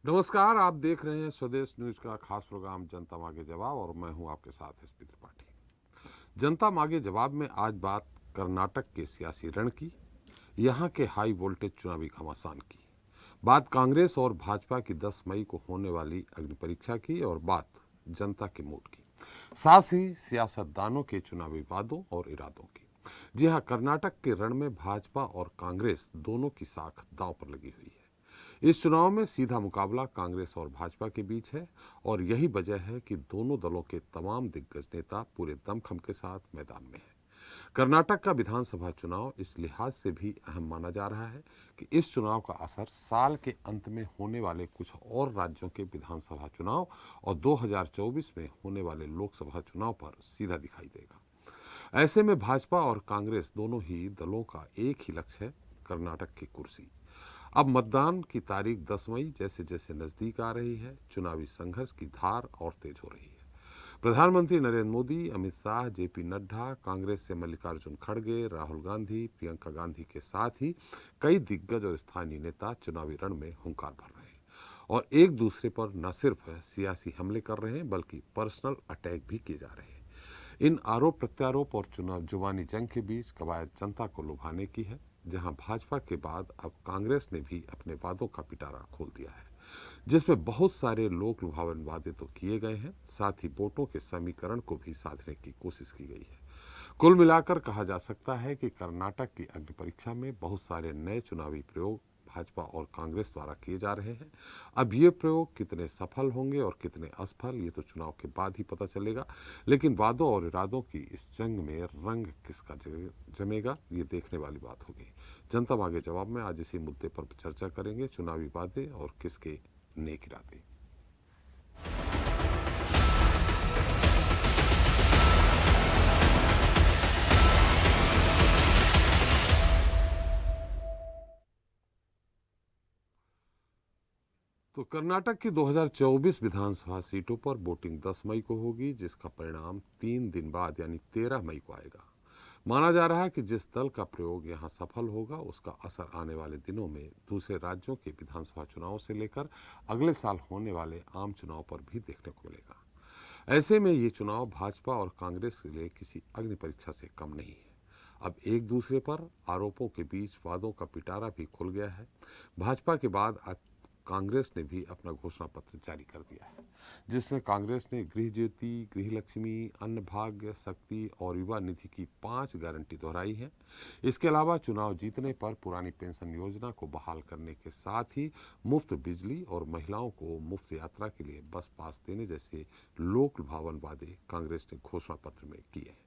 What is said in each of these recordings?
नमस्कार, आप देख रहे हैं स्वदेश न्यूज का खास प्रोग्राम जनता मांगे जवाब और मैं हूं आपके साथ एसपी त्रिपाठी। जनता मांगे जवाब में आज बात कर्नाटक के सियासी रण की, यहां के हाई वोल्टेज चुनावी घमासान की, बात कांग्रेस और भाजपा की 10 मई को होने वाली अग्नि परीक्षा की और बात जनता के मूड की, साथ ही सियासतदानों के चुनावी वादों और इरादों की। जी हां, कर्नाटक के रण में भाजपा और कांग्रेस दोनों की साख दांव पर लगी हुई है। इस चुनाव में सीधा मुकाबला कांग्रेस और भाजपा के बीच है और यही वजह है कि दोनों दलों के तमाम दिग्गज नेता पूरे दमखम के साथ मैदान में हैं। कर्नाटक का विधानसभा चुनाव इस लिहाज से भी अहम माना जा रहा है कि इस चुनाव का असर साल के अंत में होने वाले कुछ और राज्यों के विधानसभा चुनाव और 2024 में होने वाले लोकसभा चुनाव पर सीधा दिखाई देगा। ऐसे में भाजपा और कांग्रेस दोनों ही दलों का एक ही लक्ष्य है, कर्नाटक की कुर्सी। अब मतदान की तारीख 10 मई जैसे जैसे नजदीक आ रही है, चुनावी संघर्ष की धार और तेज हो रही है। प्रधानमंत्री नरेंद्र मोदी, अमित शाह, जेपी नड्डा, कांग्रेस से मल्लिकार्जुन खड़गे, राहुल गांधी, प्रियंका गांधी के साथ ही कई दिग्गज और स्थानीय नेता चुनावी रण में हुंकार भर रहे हैं और एक दूसरे पर न सिर्फ सियासी हमले कर रहे हैं बल्कि पर्सनल अटैक भी किए जा रहे हैं। इन आरोप प्रत्यारोप और चुनाव जुबानी जंग के बीच कवायद जनता को लुभाने की है, जहां भाजपा के बाद अब कांग्रेस ने भी अपने वादों का पिटारा खोल दिया है, जिसमें बहुत सारे लोक लुभावन वादे तो किए गए हैं, साथ ही वोटों के समीकरण को भी साधने की कोशिश की गई है। कुल मिलाकर कहा जा सकता है कि कर्नाटक की अग्नि परीक्षा में बहुत सारे नए चुनावी प्रयोग भाजपा और कांग्रेस द्वारा किए जा रहे हैं। अब ये प्रयोग कितने सफल होंगे और कितने असफल, ये तो चुनाव के बाद ही पता चलेगा। लेकिन वादों और इरादों की इस जंग में रंग किसका जमेगा, ये देखने वाली बात होगी। जनता मांगे जवाब में आज इसी मुद्दे पर चर्चा करेंगे, चुनावी वादे और किसके नेक इरादे। तो कर्नाटक की 2024 विधानसभा सीटों पर वोटिंग 10 मई को होगी, जिसका परिणाम 3 दिन बाद यानी 13 मई को आएगा। माना जा रहा है कि जिस दल का प्रयोग यहां सफल होगा उसका असर आने वाले दिनों में दूसरे राज्यों के विधानसभा चुनाव से लेकर अगले साल होने वाले आम चुनाव पर भी देखने को मिलेगा। ऐसे में ये चुनाव भाजपा और कांग्रेस के लिए किसी अग्नि परीक्षा से कम नहीं है। अब एक दूसरे पर आरोपों के बीच वादों का पिटारा भी खुल गया है। भाजपा के बाद अब कांग्रेस ने भी अपना घोषणा पत्र जारी कर दिया है, जिसमें कांग्रेस ने गृह ज्योति, गृह लक्ष्मी, अन्न भाग्य, शक्ति और युवा निधि की 5 गारंटी दोहराई है। इसके अलावा चुनाव जीतने पर पुरानी पेंशन योजना को बहाल करने के साथ ही मुफ्त बिजली और महिलाओं को मुफ्त यात्रा के लिए बस पास देने जैसे लोक लुभावन वादे कांग्रेस ने घोषणा पत्र में किए हैं।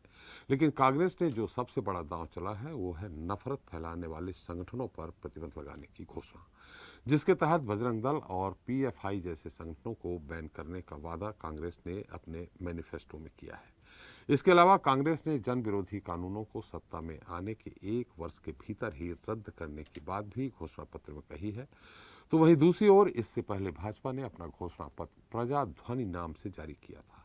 लेकिन कांग्रेस ने जो सबसे बड़ा दांव चला है वो है नफरत फैलाने वाले संगठनों पर प्रतिबंध लगाने की घोषणा, जिसके तहत बजरंग दल और पीएफआई जैसे संगठनों को बैन करने का वादा कांग्रेस ने अपने मैनिफेस्टो में किया है। इसके अलावा कांग्रेस ने जन विरोधी कानूनों को सत्ता में आने के 1 वर्ष के भीतर ही रद्द करने की बात भी घोषणा पत्र में कही है। तो वहीं दूसरी ओर इससे पहले भाजपा ने अपना घोषणा पत्र प्रजाध्वनि नाम से जारी किया था।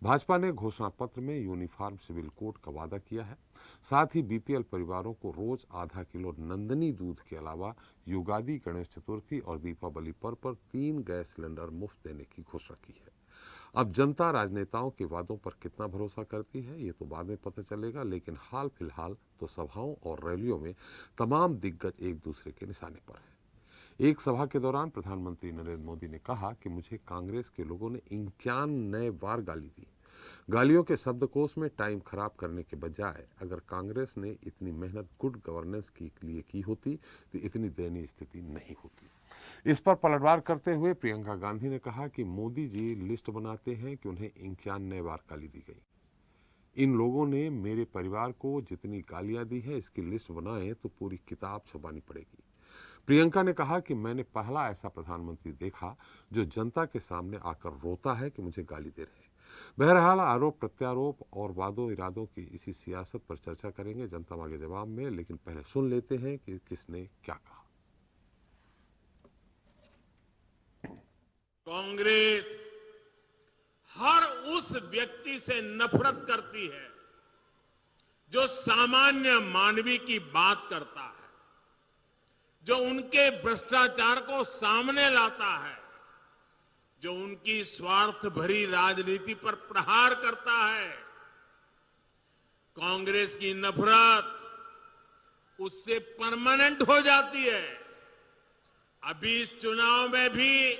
भाजपा ने घोषणा पत्र में यूनिफॉर्म सिविल कोड का वादा किया है, साथ ही बीपीएल परिवारों को रोज आधा किलो नंदनी दूध के अलावा युगादि, गणेश चतुर्थी और दीपावली पर्व पर 3 गैस सिलेंडर मुफ्त देने की घोषणा की है। अब जनता राजनेताओं के वादों पर कितना भरोसा करती है ये तो बाद में पता चलेगा, लेकिन हाल फिलहाल तो सभाओं और रैलियों में तमाम दिग्गज एक दूसरे के निशाने पर हैं। एक सभा के दौरान प्रधानमंत्री नरेंद्र मोदी ने कहा कि मुझे कांग्रेस के लोगों ने 51 बार गाली दी। गालियों के शब्दकोश में टाइम खराब करने के बजाय अगर कांग्रेस ने इतनी मेहनत गुड गवर्नेंस के लिए की होती तो इतनी दयनीय स्थिति नहीं होती। इस पर पलटवार करते हुए प्रियंका गांधी ने कहा कि मोदी जी लिस्ट बनाते हैं कि उन्हें 51 बार गाली दी गई। इन लोगों ने मेरे परिवार को जितनी गालियां दी है इसकी लिस्ट बनाएं तो पूरी किताब छपानी पड़ेगी। प्रियंका ने कहा कि मैंने पहला ऐसा प्रधानमंत्री देखा जो जनता के सामने आकर रोता है कि मुझे गाली दे रहे हैं। बहरहाल आरोप प्रत्यारोप और वादों इरादों की इसी सियासत पर चर्चा करेंगे जनता मांगे जवाब में, लेकिन पहले सुन लेते हैं कि किसने क्या कहा। कांग्रेस हर उस व्यक्ति से नफरत करती है जो सामान्य मानवी की बात करता है, जो उनके भ्रष्टाचार को सामने लाता है, जो उनकी स्वार्थ भरी राजनीति पर प्रहार करता है। कांग्रेस की नफरत उससे परमानेंट हो जाती है। अभी इस चुनाव में भी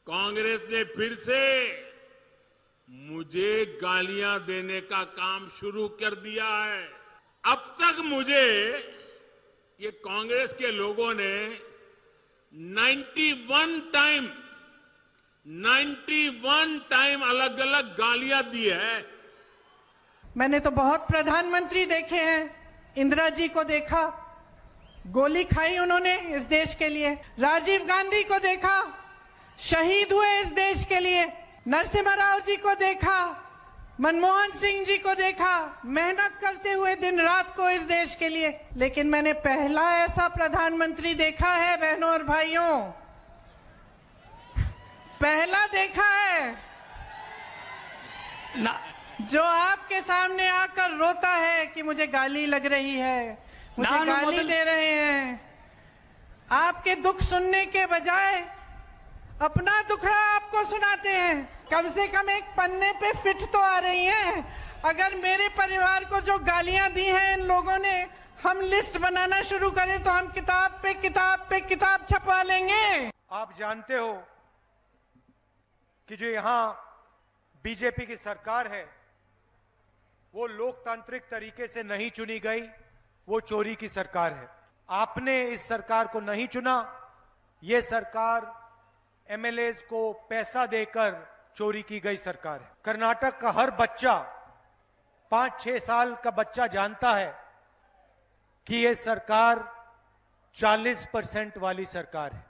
कांग्रेस ने फिर से मुझे गालियां देने का काम शुरू कर दिया है। अब तक मुझे ये कांग्रेस के लोगों ने 91 टाइम अलग अलग गालियां दी है। मैंने तो बहुत प्रधानमंत्री देखे हैं। इंदिरा जी को देखा, गोली खाई उन्होंने इस देश के लिए। राजीव गांधी को देखा, शहीद हुए इस देश के लिए। नरसिम्हा राव जी को देखा, मनमोहन सिंह जी को देखा, मेहनत करते हुए दिन रात को इस देश के लिए। लेकिन मैंने पहला ऐसा प्रधानमंत्री देखा है बहनों और भाइयों, पहला देखा है ना, जो आपके सामने आकर रोता है कि मुझे गाली लग रही है, मुझे गाली दे रहे हैं। आपके दुख सुनने के बजाय अपना दुखड़ा आपको सुनाते हैं। कम से कम एक पन्ने पे फिट तो आ रही हैं। अगर मेरे परिवार को जो गालियां दी हैं इन लोगों ने, हम लिस्ट बनाना शुरू करें तो हम किताब पे किताब छपवा लेंगे। आप जानते हो कि जो यहां बीजेपी की सरकार है वो लोकतांत्रिक तरीके से नहीं चुनी गई, वो चोरी की सरकार है। आपने इस सरकार को नहीं चुना। ये सरकार एमएलएज को पैसा देकर चोरी की गई सरकार है। कर्नाटक का हर बच्चा, 5-6 साल का बच्चा जानता है कि ये सरकार 40% वाली सरकार है।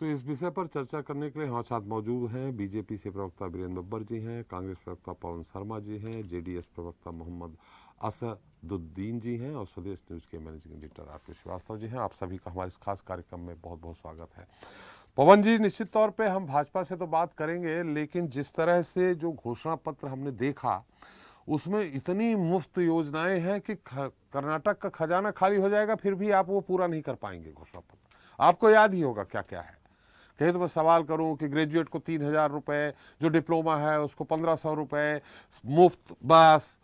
तो इस विषय पर चर्चा करने के लिए हमारे साथ मौजूद हैं बीजेपी से प्रवक्ता वीरेंद्र बब्बर जी हैं, कांग्रेस प्रवक्ता पवन शर्मा जी हैं, जेडीएस प्रवक्ता मोहम्मद असदुद्दीन जी हैं और स्वदेश न्यूज के managing editor RP Srivastava ji हैं। आप सभी का हमारे इस खास कार्यक्रम में बहुत बहुत स्वागत है। पवन जी, निश्चित तौर पे हम भाजपा से तो बात करेंगे, लेकिन जिस तरह से जो घोषणा पत्र हमने देखा उसमें इतनी मुफ्त योजनाएं हैं कि कर्नाटक का खजाना खाली हो जाएगा, फिर भी आप वो पूरा नहीं कर पाएंगे घोषणा पत्र। आपको याद ही होगा क्या क्या है। कहीं तो मैं सवाल करूं कि ग्रेजुएट को 3,000 रुपये, जो डिप्लोमा है उसको 1,500 रुपये, मुफ्त बस,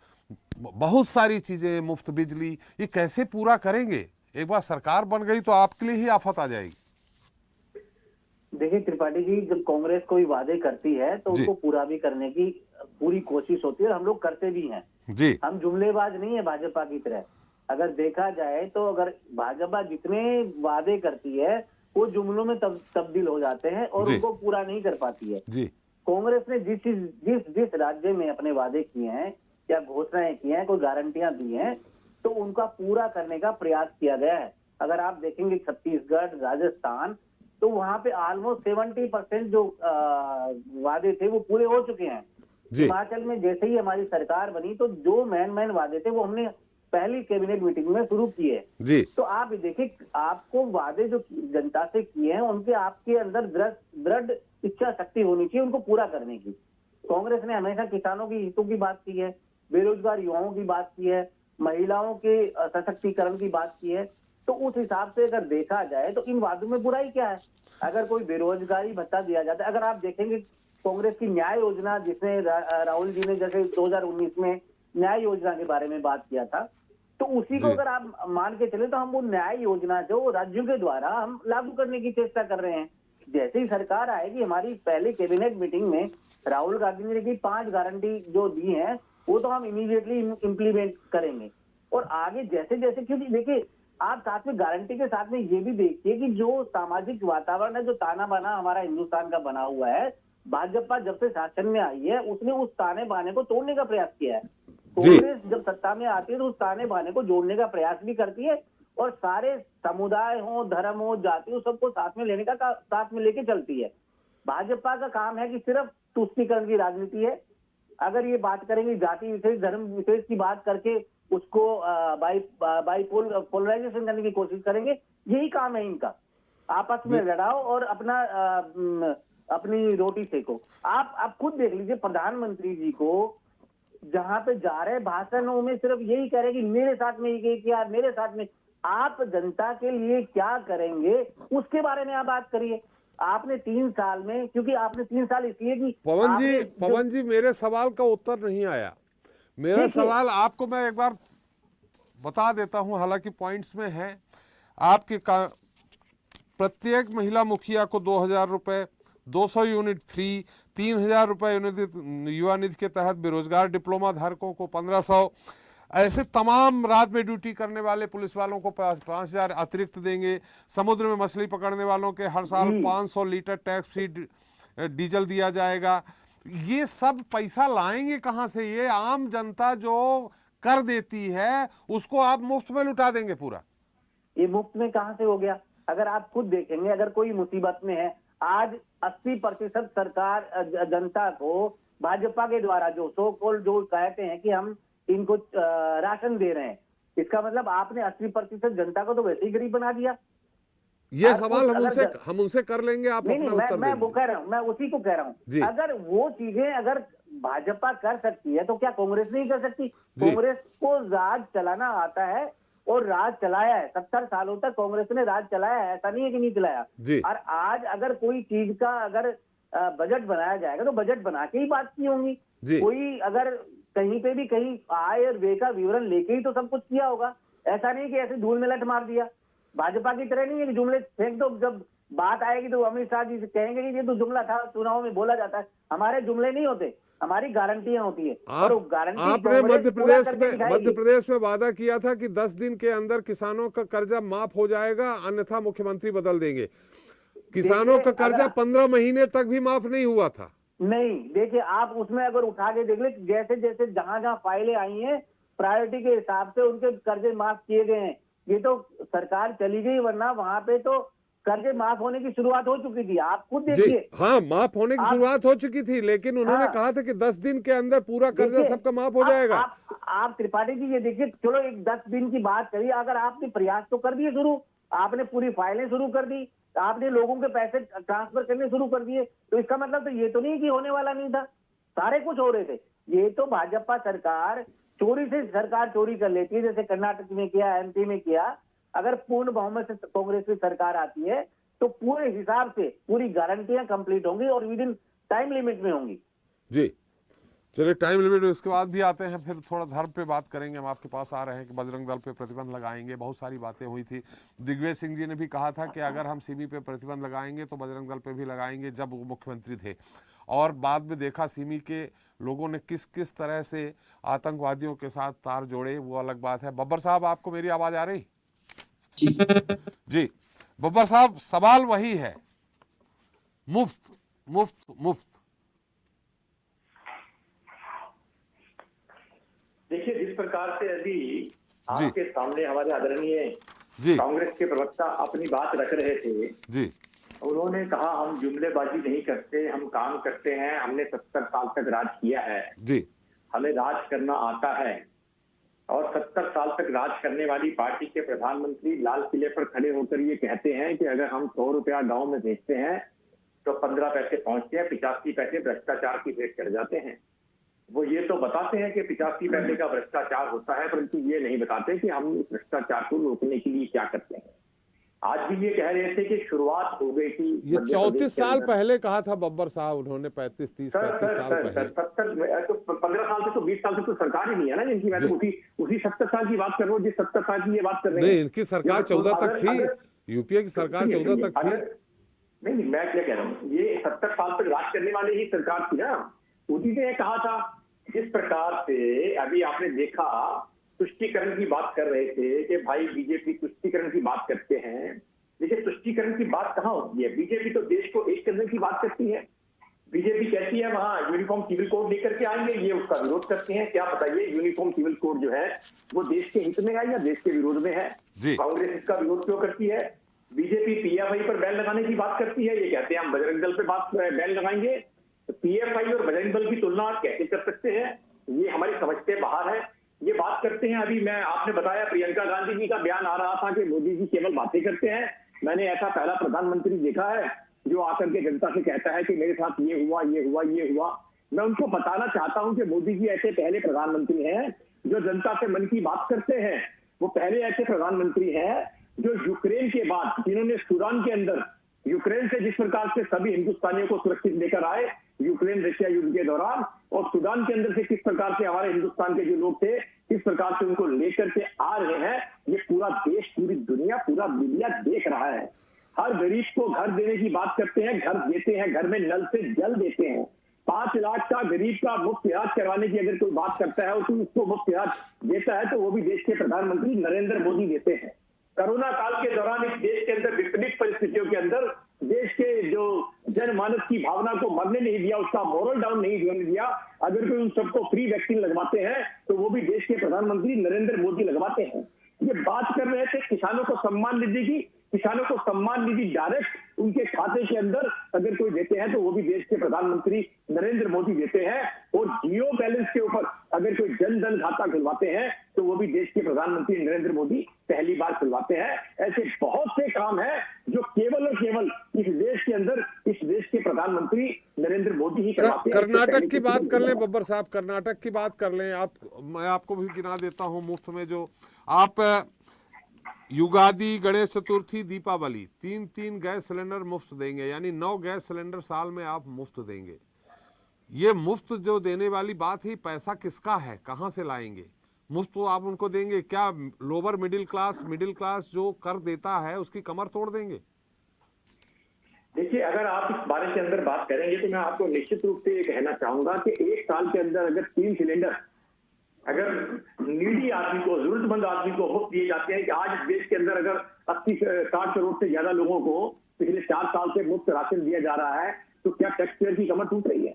बहुत सारी चीज़ें, मुफ्त बिजली, ये कैसे पूरा करेंगे? एक बार सरकार बन गई तो आपके लिए ही आफत आ जाएगी। देखिए त्रिपाठी जी, जब कांग्रेस कोई वादे करती है तो उसको पूरा भी करने की पूरी कोशिश होती है और हम लोग करते भी हैं जी। हम जुमलेबाज नहीं है भाजपा की तरह। अगर देखा जाए तो अगर भाजपा जितने वादे करती है वो जुमलों में तब्दील हो जाते हैं और उनको पूरा नहीं कर पाती है जी। कांग्रेस ने जिस राज्य में अपने वादे किए हैं या घोषणाएं की हैं, कोई गारंटियां दी हैं, तो उनका पूरा करने का प्रयास किया गया है। अगर आप देखेंगे छत्तीसगढ़, राजस्थान, तो वहां पे ऑलमोस्ट 70% जो वादे थे वो पूरे हो चुके हैं। हिमाचल में जैसे ही हमारी सरकार बनी तो जो मैन वादे थे वो हमने पहली कैबिनेट मीटिंग में शुरू किए जी। तो आप देखिए, आपको वादे जो जनता से किए हैं उनके आपके अंदर दृढ़ इच्छा शक्ति होनी चाहिए उनको पूरा करने की। कांग्रेस ने हमेशा किसानों की हितों की बात की है, बेरोजगार युवाओं की बात की है, महिलाओं के सशक्तिकरण की बात की है। तो उस हिसाब से अगर देखा जाए तो इन वादों में बुराई क्या है? अगर कोई बेरोजगारी भत्ता दिया जाता है, अगर आप देखेंगे कांग्रेस की न्याय योजना, जिसने राहुल जी ने जैसे 2019 में न्याय योजना के बारे में बात किया था, तो उसी को अगर आप मान के चले तो हम वो न्याय योजना जो राज्यों के द्वारा हम लागू करने की चेष्टा कर रहे हैं। जैसे ही सरकार आएगी, हमारी पहले कैबिनेट मीटिंग में राहुल गांधी ने की 5 गारंटी जो दी है वो तो हम इमीडिएटली इम्प्लीमेंट करेंगे। और आगे जैसे जैसे, क्योंकि देखिए आप साथ में गारंटी के साथ में ये भी देखिए कि जो सामाजिक वातावरण है, जो ताना बाना हमारा हिंदुस्तान का बना हुआ है, भाजपा जब से शासन में आई है उसने उस ताने बाने को तोड़ने का प्रयास किया है। कांग्रेस जब सत्ता में आती है तो उस ताने बाने को जोड़ने का प्रयास भी करती है और सारे समुदाय हो, धर्म हो, जाति हो, सबको साथ में लेने का साथ में लेके चलती है। भाजपा का काम है कि सिर्फ तुष्टीकरण की राजनीति है। अगर ये बात करेंगे जाति विशेष, धर्म विशेष की बात करके उसको पोलराइजेशन करने की कोशिश करेंगे, यही काम है इनका। आपस में लड़ाओ और अपनी रोटी सेको। आप खुद देख लीजिए, प्रधानमंत्री जी को जहां पे जा रहे भाषणों में सिर्फ यही कह रहे कि मेरे साथ में ये किया, मेरे साथ में। आप जनता के लिए क्या करेंगे उसके बारे में आप बात करिए। आपने 3 साल में, क्योंकि आपने 3 साल इसलिए कि पवन जी मेरे सवाल का उत्तर नहीं आया। मेरा सवाल आपको मैं एक बार बता देता हूं, हालांकि पॉइंट्स में है। आपके प्रत्येक महिला मुखिया को 2000 रुपए, 200 यूनिट फ्री, 3000 रुपए युवा निधि के तहत बेरोजगार डिप्लोमा धारकों को 1500, ऐसे तमाम रात में ड्यूटी करने वाले पुलिस वालों को 5000 अतिरिक्त देंगे। समुद्र में मछली पकड़ने वालों के हर साल 500 लीटर टैक्स फ्री डीजल दिया जाएगा। ये सब पैसा लाएंगे कहां से? ये आम जनता जो कर देती है उसको आप मुफ्त में लुटा देंगे पूरा। ये मुफ्त में कहां से हो गया? अगर आप खुद देखेंगे, अगर कोई मुसीबत में है, आज 80% सरकार जनता को भाजपा के द्वारा जो सो कॉल्ड जो कहते हैं कि हम इनको राशन दे रहे हैं, इसका मतलब आपने 80% जनता को तो वैसे ही गरीब बना दिया। ये सवाल हम उनसे कर लेंगे, आप अपना उत्तर मैं वो कह रहा हूँ, मैं उसी को कह रहा हूँ। अगर वो चीजें अगर भाजपा कर सकती है तो क्या कांग्रेस नहीं कर सकती? कांग्रेस को राज चलाना आता है और राज चलाया है। 70 सालों तक कांग्रेस ने राज चलाया है, ऐसा नहीं है कि नहीं चलाया। और आज अगर कोई चीज का अगर बजट बनाया जाएगा तो बजट बना के ही बात की होंगी। कोई अगर कहीं पे भी कहीं आय और व्यय का विवरण लेके ही तो सब कुछ किया होगा। ऐसा नहीं कि ऐसे धूल में लट मार दिया। भाजपा की तरह नहीं है कि जुमले फेंक दो, जब बात आएगी तो अमित शाह जी कहेंगे कि ये तो जुमला था, चुनाव में बोला जाता है। हमारे जुमले नहीं होते, हमारी गारंटियां होती है। और गारंटी आपने मध्य प्रदेश में वादा किया था कि 10 दिन के अंदर किसानों का कर्जा माफ हो जाएगा, अन्यथा मुख्यमंत्री बदल देंगे। किसानों का कर्जा 15 महीने तक भी माफ नहीं हुआ था। नहीं, देखिए आप उसमें अगर उठा के देख ले, जैसे जैसे जहां जहां फाइलें आई हैं प्रायोरिटी के हिसाब से उनके कर्जे माफ किए गए हैं। ये तो सरकार चली गई, वरना वहां पे तो कर्जे माफ होने की शुरुआत हो चुकी थी। आप खुद देखिए। हाँ, माफ होने की शुरुआत हो चुकी थी, लेकिन उन्होंने कहा था कि 10 दिन के अंदर पूरा कर्जा सबका माफ हो जाएगा। आप त्रिपाठी जी ये देखिए, चलो एक 10 दिन की बात करिए, अगर आपने प्रयास तो कर दिए शुरू, आपने पूरी फाइलें शुरू कर दी, आपने लोगों के पैसे ट्रांसफर करने शुरू कर दिए, तो इसका मतलब तो ये तो नहीं कि होने वाला नहीं था, सारे कुछ हो रहे थे। ये तो भाजपा सरकार चोरी से सरकार चोरी कर लेती है, जैसे कर्नाटक में किया, एमपी में किया। अगर पूर्ण बहुमत से कांग्रेस की सरकार आती है तो पूरे हिसाब से पूरी गारंटियां कंप्लीट होंगी और विद इन टाइम लिमिट में होंगी। जी चलिए, टाइम लिमिट उसके बाद भी आते हैं, फिर थोड़ा धर्म पे बात करेंगे। हम आपके पास आ रहे हैं कि बजरंग दल पे प्रतिबंध लगाएंगे, बहुत सारी बातें हुई थी। दिग्विजय सिंह जी ने भी कहा था कि अगर हम सिमी पे प्रतिबंध लगाएंगे तो बजरंग दल पे भी लगाएंगे, जब वो मुख्यमंत्री थे। और बाद में देखा सिमी के लोगों ने किस किस तरह से आतंकवादियों के साथ तार जोड़े, वो अलग बात है। बब्बर साहब, आपको मेरी आवाज आ रही? जी बब्बर साहब, सवाल वही है, मुफ्त मुफ्त मुफ्त। देखिए, जिस प्रकार से अभी आपके सामने हमारे आदरणीय कांग्रेस के प्रवक्ता अपनी बात रख रहे थे जी, उन्होंने कहा हम जुमलेबाजी नहीं करते, हम काम करते हैं, हमने 70 साल तक राज किया है जी, हमें राज करना आता है। और 70 साल तक राज करने वाली पार्टी के प्रधानमंत्री लाल किले पर खड़े होकर ये कहते हैं कि अगर हम 100 रुपया गांव में भेजते हैं तो 15 पैसे पहुंचते हैं, 85 पैसे भ्रष्टाचार की भेंट कर जाते हैं। वो ये तो बताते हैं कि 85 पैसे का भ्रष्टाचार होता है, परंतु ये नहीं बताते कि हम इस भ्रष्टाचार को रोकने के लिए क्या करते हैं। आज भी ये कह रहे थे कि शुरुआत हो गई थी, ये 34 साल पहले कहा था बब्बर साहब, उन्होंने 35 साल पहले। 70 तो 15 साल से तो 20 साल से तो सरकार ही नहीं है ना जिनकी, मैं तो उसी 70 साल की बात कर रहा हूँ, जिस 70 साल की ये बात कर रहे हैं। नहीं, इनकी सरकार 14 तक थी, यूपीए की सरकार 14 तक थी। नहीं, मैं क्या कह रहा हूँ, ये 70 साल तक राज करने वाली ही सरकार थी ना। उसी ने कहा था, जिस प्रकार से अभी आपने देखा तुष्टीकरण की बात कर रहे थे कि भाई बीजेपी तुष्टीकरण की बात करते हैं। देखिए, तुष्टीकरण की बात कहाँ होती है? बीजेपी तो देश को एक करने की बात करती है। बीजेपी कहती है वहां यूनिफॉर्म सिविल कोड लेकर के आएंगे, ये उसका विरोध करते हैं। क्या बताइए, यूनिफॉर्म सिविल कोड जो है वो देश के हित में है या देश के विरोध में है? कांग्रेस इसका विरोध क्यों करती है? बीजेपी पीएफआई पर बैन लगाने की बात करती है, ये कहते हैं हम बजरंग दल पे बैन लगाएंगे। तो पीएफआई और बजरंग दल की तुलना आप कैसे कर सकते हैं? ये हमारी समझ से बाहर है। ये बात करते हैं, अभी आपने बताया प्रियंका गांधी जी का बयान आ रहा था कि मोदी जी केवल बातें करते हैं। मैंने ऐसा पहला प्रधानमंत्री देखा है जो आकर के जनता से कहता है कि मेरे साथ ये हुआ, ये हुआ, ये हुआ। मैं उनको बताना चाहता हूं कि मोदी जी ऐसे पहले प्रधानमंत्री हैं जो जनता से मन की बात करते हैं। वो पहले ऐसे प्रधानमंत्री हैं जो यूक्रेन के बाद, जिन्होंने सूडान के अंदर यूक्रेन से जिस प्रकार से सभी हिंदुस्तानियों को सुरक्षित लेकर आए यूक्रेन रशिया युद्ध के दौरान, और सूडान के अंदर से किस प्रकार से हमारे हिंदुस्तान के जो लोग थे किस प्रकार से उनको लेकर के आ रहे हैं, ये पूरा देश, पूरी दुनिया, पूरा मीडिया देख रहा है। हर गरीब को घर देने की बात करते हैं, घर देते हैं, घर में नल से जल देते हैं। 5 लाख का गरीब का मुफ्त इलाज करवाने की अगर कोई बात करता है और कोई उसको मुफ्त इलाज देता है तो वो भी देश के प्रधानमंत्री नरेंद्र मोदी देते हैं। कोरोना काल के दौरान इस देश के अंदर विपरीत परिस्थितियों के अंदर देश के जो जनमानस की भावना को मरने नहीं दिया, उसका मोरल डाउन नहीं होने दिया। अगर कोई उन सबको फ्री वैक्सीन लगवाते हैं तो वो भी देश के प्रधानमंत्री नरेंद्र मोदी लगवाते हैं। ये बात कर रहे थे किसानों को सम्मान निधि की, किसानों को सम्मान निधि डायरेक्ट उनके खाते के अंदर अगर कोई देते हैं तो वो भी देश के प्रधानमंत्री नरेंद्र मोदी देते हैं। और जियो बैलेंस के ऊपर अगर कोई जन धन खाता खुलवाते हैं तो वो भी देश के प्रधानमंत्री नरेंद्र मोदी पहली बार खुलवाते हैं। ऐसे बहुत से काम हैं जो केवल और केवल इस देश के अंदर इस देश के प्रधानमंत्री नरेंद्र मोदी ही करवाते हैं। कर्नाटक की बात कर लें बब्बर साहब, कर्नाटक की बात कर लें। मैं आपको भी गिना देता हूं मुफ्त में, जो आप युगादि, गणेश चतुर्थी, दीपावली 3-3 गैस सिलेंडर मुफ्त देंगे, यानी 9 गैस सिलेंडर साल में आप मुफ्त देंगे। ये मुफ्त जो देने वाली बात है, पैसा किसका है, कहां से लाएंगे? मुफ्त तो आप उनको देंगे, क्या लोअर मिडिल क्लास जो कर देता है उसकी कमर तोड़ देंगे? देखिए, अगर आप इस बारे के अंदर बात करेंगे तो मैं आपको निश्चित रूप से ये कहना चाहूंगा कि एक साल के अंदर अगर 3 सिलेंडर अगर नीडी आदमी को, जरूरतमंद आदमी को मुफ्त दिए जाते हैं, कि आज इस देश के अंदर अगर 80-60 करोड़ से ज्यादा लोगों को पिछले 4 साल से मुफ्त राशन दिया जा रहा है, तो क्या टैक्स पेयर की कमर टूट रही है?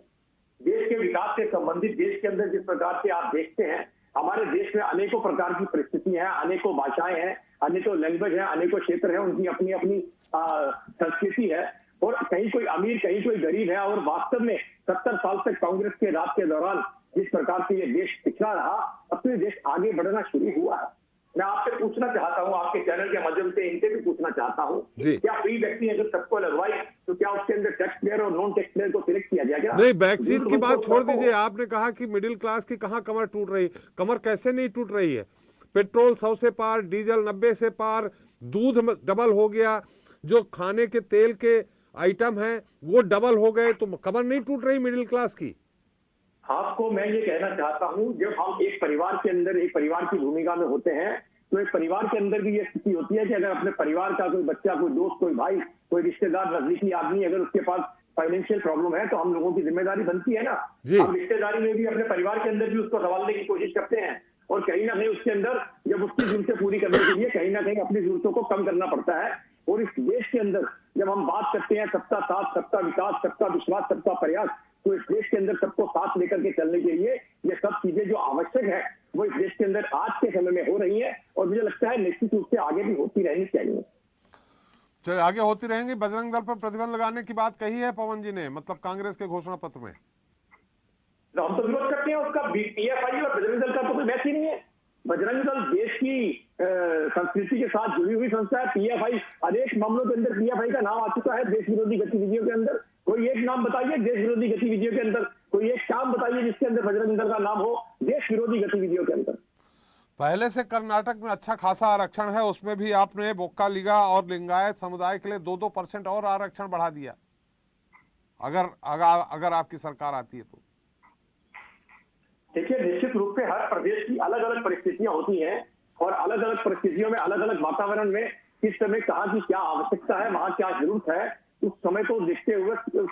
देश के विकास से संबंधित देश के अंदर जिस प्रकार से आप देखते हैं, हमारे देश में अनेकों प्रकार की परिस्थितियां हैं, अनेकों भाषाएं हैं, अनेकों लैंग्वेज है, अनेकों क्षेत्र है, उनकी अपनी अपनी संस्कृति है, और कहीं कोई अमीर कहीं कोई गरीब है। और वास्तव में 70 साल तक कांग्रेस के राज के दौरान जिस प्रकार से ये देश पिछड़ा रहा, अब तो ये देश आगे बढ़ना शुरू हुआ है। मैं आपसे पूछना चाहता हूं, आपके चैनल के माध्यम से इनसे भी पूछना चाहता हूं, क्या फ्री वैक्सीन अगर सबको लगवाई तो क्या उसके अंदर टैक्स पेयर और नॉन टैक्स पेयर को सिलेक्ट किया जाएगा? नहीं, वैक्सीन की बात छोड़ दीजिए। आपने कहा कि मिडिल क्लास की कहां कमर टूट रही, कमर कैसे नहीं टूट रही है? पेट्रोल 100 से पार, डीजल 90 से पार, दूध डबल हो गया, जो खाने के तेल के आइटम हैं वो डबल हो गए, तो कमर नहीं टूट रही मिडिल क्लास की? आपको मैं ये कहना चाहता हूं, जब हम एक परिवार के अंदर एक परिवार की भूमिका में होते हैं तो एक परिवार के अंदर भी ये स्थिति होती है कि अगर अपने परिवार का कोई बच्चा, कोई दोस्त, कोई भाई, कोई रिश्तेदार, नजदीकी आदमी अगर उसके पास फाइनेंशियल प्रॉब्लम है तो हम लोगों की जिम्मेदारी बनती है ना, हम रिश्तेदारी में भी अपने परिवार के अंदर भी उसको संभालने की कोशिश करते हैं, और कहीं ना कहीं उसके अंदर जब उसकी जरूरतें पूरी करने के लिए कहीं ना कहीं अपनी जरूरतों को कम करना पड़ता है। और इस देश के अंदर जब हम बात करते हैं सबका साथ, सबका विकास, सबका विश्वास, सबका प्रयास, तो इस देश के अंदर सबको साथ लेकर के चलने के लिए ये सब चीजें जो आवश्यक है वो इस देश के अंदर आज के समय में हो रही है, और मुझे लगता है निश्चित रूप से आगे भी होती रहनी चाहिए। चलिए, आगे होती रहेंगी। बजरंग दल पर प्रतिबंध लगाने की बात कही है पवन जी ने, मतलब कांग्रेस के घोषणा पत्र में। तो हम तो विरोध करते हैं उसका। पीएफआई और बजरंग दल का तो कोई मैच ही नहीं है। बजरंग दल देश की संस्कृति के साथ जुड़ी हुई संस्था है। पीएफआई अनेक मामलों के अंदर पीएफआई का नाम आ चुका है देश विरोधी गतिविधियों के अंदर। कोई एक नाम बताइए देश विरोधी गतिविधियों के अंदर, कोई एक काम बताइए जिसके अंदर बजरंग दल का नाम हो देश विरोधी गतिविधियों के अंदर। पहले से कर्नाटक में अच्छा खासा आरक्षण है, उसमें भी आपने बोक्का लिगा और लिंगायत समुदाय के लिए 2-2% और आरक्षण बढ़ा दिया। अगर आपकी सरकार आती है तो देखिए, निश्चित रूप से हर प्रदेश की अलग अलग परिस्थितियां होती हैं, और अलग अलग परिस्थितियों में अलग अलग वातावरण में किस समय कहाँ की क्या आवश्यकता है, वहां क्या जरूरत है, उस समय को देखते हुए, उस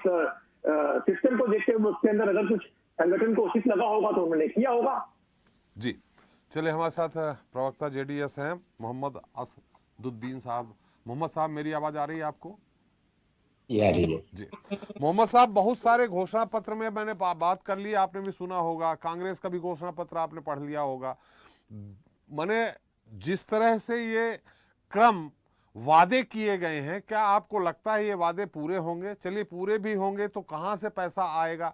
सिस्टम को देखते हुए उसके अंदर अगर कुछ संगठन को उचित लगा होगा तो उन्होंने किया होगा। जी, चलिए, हमारे साथ प्रवक्ता जेडीएस हैं मोहम्मद असदुद्दीन साहब। मोहम्मद साहब, मेरी आवाज आ रही है आपको? जी। मोहम्मद साहब, बहुत सारे घोषणा पत्र में मैंने बात कर ली, आपने भी सुना होगा, कांग्रेस का भी घोषणा पत्र आपने पढ़ लिया होगा। मैंने जिस तरह से ये क्रम वादे किए गए हैं, क्या आपको लगता है ये वादे पूरे होंगे? चलिए, पूरे भी होंगे तो कहां से पैसा आएगा?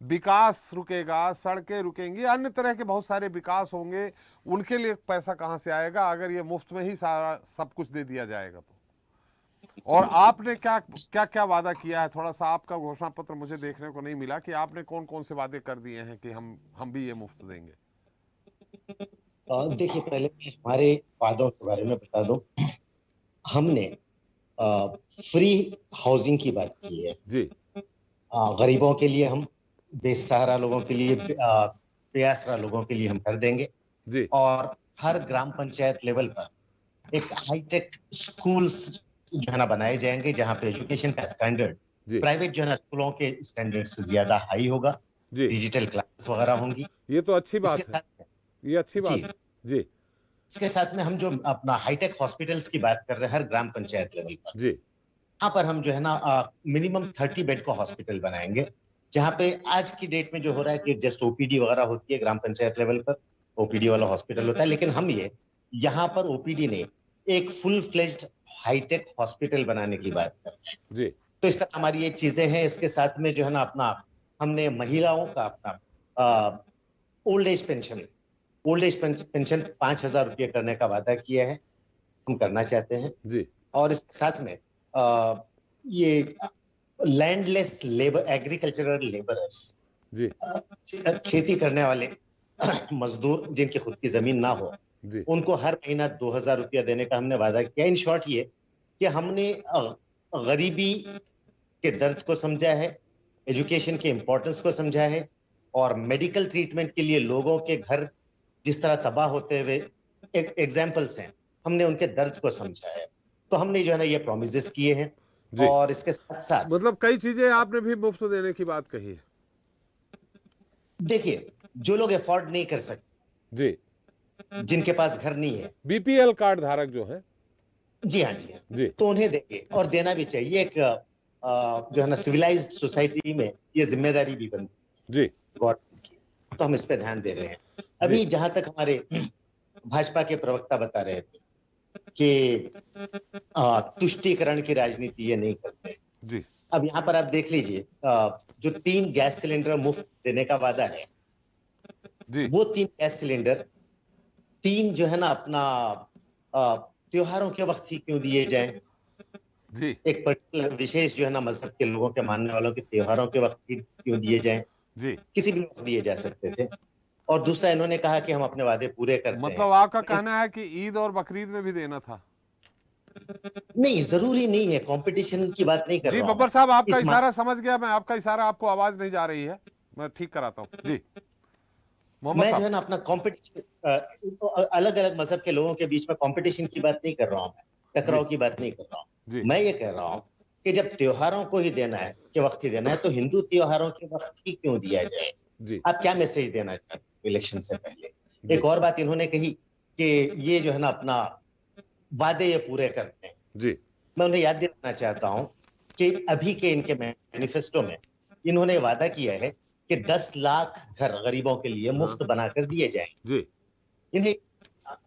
विकास रुकेगा, सड़कें रुकेंगी, अन्य तरह के बहुत सारे विकास होंगे, उनके लिए पैसा कहां से आएगा अगर ये मुफ्त में ही सारा सब कुछ दे दिया जाएगा तो? और आपने क्या क्या क्या वादा किया है? थोड़ा सा आपका घोषणा पत्र मुझे देखने को नहीं मिला कि आपने कौन कौन से वादे कर दिए हैं कि हम भी ये मुफ्त देंगे। देखिए, पहले मैं हमारे वादों के बारे में बता दूं। हमने फ्री हाउसिंग की बात की है। जी गरीबों के लिए हम, बेसहारा लोगों के लिए, बेआसरा लोगों के लिए हम कर देंगे। जी और हर ग्राम पंचायत लेवल पर एक हाईटेक स्कूल्स जो है ना बनाए जाएंगे, जहां पे एजुकेशन का स्टैंडर्ड जी प्राइवेट जो है ना स्कूलों के स्टैंडर्ड से ज्यादा हाई होगा। जी डिजिटल क्लासेस वगैरह होंगी। ये तो अच्छी इसके बात है, साथ ये अच्छी जी, बात है। जी इसके साथ में हम जो अपना हाईटेक हॉस्पिटल्स की बात कर रहे हैं हर ग्राम पंचायत लेवल पर, जी यहाँ पर हम जो है ना मिनिमम 30 बेड का हॉस्पिटल बनाएंगे। जहाँ पे आज की डेट में जो हो रहा है कि जस्ट ओपीडी वगैरह होती है ग्राम पंचायत लेवल पर, ओपीडी वाला हॉस्पिटल होता है, लेकिन हम ये यहाँ पर ओपीडी ने एक फुल फ्लेज्ड हाईटेक हॉस्पिटल बनाने की बात कर रहे हैं। जी तो इस तरह हमारी ये चीजें हैं। इसके साथ में जो है ना अपना हमने महिलाओं का अपना ओल्ड एज पेंशन 5,000 रुपये करने का वादा किया है, हम करना चाहते हैं। जी और इसके साथ में ये लैंडलेस लेबर, एग्रीकल्चरल लेबरर्स, जी खेती करने वाले मजदूर जिनकी खुद की जमीन ना हो, जी उनको हर महीना 2,000 रुपया देने का हमने वादा किया। इन शॉर्ट ये कि हमने गरीबी के दर्द को समझा है, एजुकेशन के इम्पोर्टेंस को समझा है, और मेडिकल ट्रीटमेंट के लिए लोगों के घर जिस तरह तबाह होते हुए एग्जाम्पल्स हैं, हमने उनके दर्द को समझा है। तो हमने जो है ना ये प्रोमिसेस किए हैं। जी। और इसके साथ साथ मतलब कई चीजें आपने भी मुफ्त देने की बात कही है। देखिए, जो लोग अफोर्ड नहीं कर सकते, जी जिनके पास घर नहीं है, बीपीएल कार्ड धारक जो है, जी हाँ जी हाँ, जी तो उन्हें देंगे और देना भी चाहिए। एक जो है ना सिविलाइज्ड सोसाइटी में ये जिम्मेदारी भी बनती जी है गवर्नमेंट की, तो हम इस पे ध्यान दे रहे हैं। अभी जहां तक हमारे भाजपा के प्रवक्ता बता रहे थे कि तुष्टीकरण की राजनीति ये नहीं करते, जी अब यहाँ पर आप देख लीजिए, जो 3 गैस सिलेंडर मुफ्त देने का वादा है, जी वो 3 गैस सिलेंडर 3 जो है ना अपना त्योहारों के वक्त ही क्यों दिए जाएं? जी एक पर्टिकुलर विशेष जो है ना मजहब के लोगों के मानने वालों के त्योहारों के वक्त ही क्यों दिए जाएं? जी किसी भी वक्त दिए जा सकते थे। और दूसरा, इन्होंने कहा कि हम अपने वादे पूरे करते मतलब आपका कहना है कि ईद और बकरीद में भी देना था? नहीं, जरूरी नहीं है, कंपटीशन की बात नहीं कर जी रहा हूं। बब्बर साहब, आपका इस इशारा समझ गया मैं, आपका इशारा, आपको आवाज नहीं जा रही है, मैं ठीक कराता हूँ। जी मोहम्मद मैं जो है साहब। ना अपना कंपटीशन, अलग अलग मजहब के लोगों के बीच में कंपटीशन की बात नहीं कर रहा हूं, मैं टकराव की बात नहीं कर रहा हूं। जी मैं ये कह रहा हूं कि जब त्योहारों को ही देना है, के वक्त ही देना है, तो हिंदू त्योहारों के वक्त ही क्यों दिया जाए? जी आप क्या मैसेज देना चाहते हैं इलेक्शन से पहले? जी। एक और बात इन्होंने कही कि ये जो है ना अपना वादे ये पूरे करते हैं। जी मैं उन्हें याद दिलाना चाहता हूं कि अभी के इनके मैनिफेस्टो में इन्होंने वादा किया है कि 10 लाख घर गरीबों के लिए मुफ्त बनाकर दिए जाएं। जी इन्हें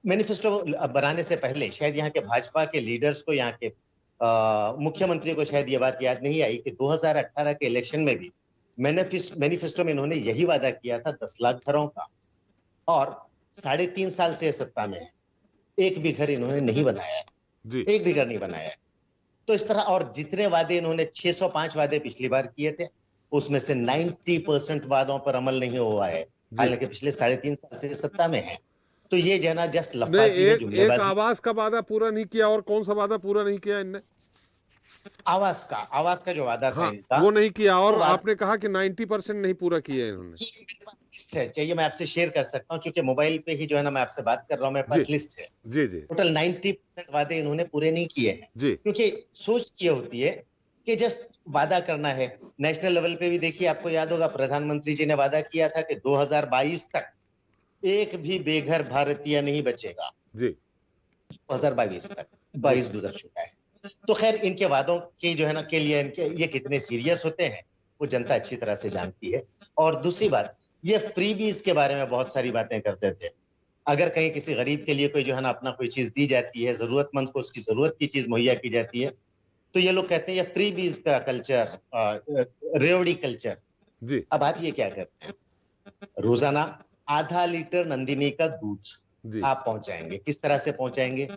मैनिफेस्टो बनाने से पहले शायद यहाँ के भाजपा के लीडर्स को, यहाँ के मुख्यमंत्री को शायद ये बात याद नहीं आई कि 2018 के इलेक्शन में भी मैनिफेस्टो में इन्होंने यही वादा किया था 10 लाख घरों का, और 3.5 साल से सत्ता में है, एक भी घर इन्होंने नहीं बनाया है, जी एक भी घर नहीं बनाया है। तो इस तरह, और जितने वादे इन्होंने 605 वादे पिछली बार किए थे, उसमें से 90% वादों पर अमल नहीं हुआ है, हालांकि पिछले 3.5 साल से सत्ता में है। तो ये जना जस्ट नहीं, लफाजी है, एक जुमलेबाजी। आवास का वादा पूरा नहीं किया, और कौन सा वादा पूरा नहीं किया इनने? आवास का जो वादा था हाँ इनका, वो नहीं किया, और वो आपने कहा कि 90% नहीं पूरा किया इन्होंने। ये मेरे पास लिस्ट है, चाहिए मैं आपसे शेयर कर सकता हूँ, क्योंकि मोबाइल पे ही जो है ना मैं आपसे बात कर रहा हूँ, मेरे पास जी। लिस्ट है। जी जी टोटल 90% वादे इन्होंने पूरे नहीं किए हैं, जी क्योंकि सोच ये होती है कि जस्ट वादा करना है। नेशनल लेवल पे भी देखिए, आपको याद होगा प्रधानमंत्री जी ने वादा किया था कि 2022 तक एक भी बेघर भारतीय नहीं बचेगा। जी 2022 तक 22 गुजर चुका है। तो खैर, इनके वादों के जो है ना के लिए इनके ये कितने सीरियस होते हैं वो जनता अच्छी तरह से जानती है। और दूसरी बात, ये फ्रीबीज के बारे में बहुत सारी बातें करते थे। अगर कहीं किसी गरीब के लिए कोई जो है ना अपना कोई चीज दी जाती है, जरूरतमंद को उसकी जरूरत की चीज मुहैया की जाती है, तो ये लोग कहते हैं ये फ्रीबीज का कल्चर, रेवड़ी कल्चर। जी अब आप ये क्या करते हैं, रोजाना आधा लीटर नंदिनी का दूध जी आप पहुंचाएंगे, किस तरह से पहुंचाएंगे?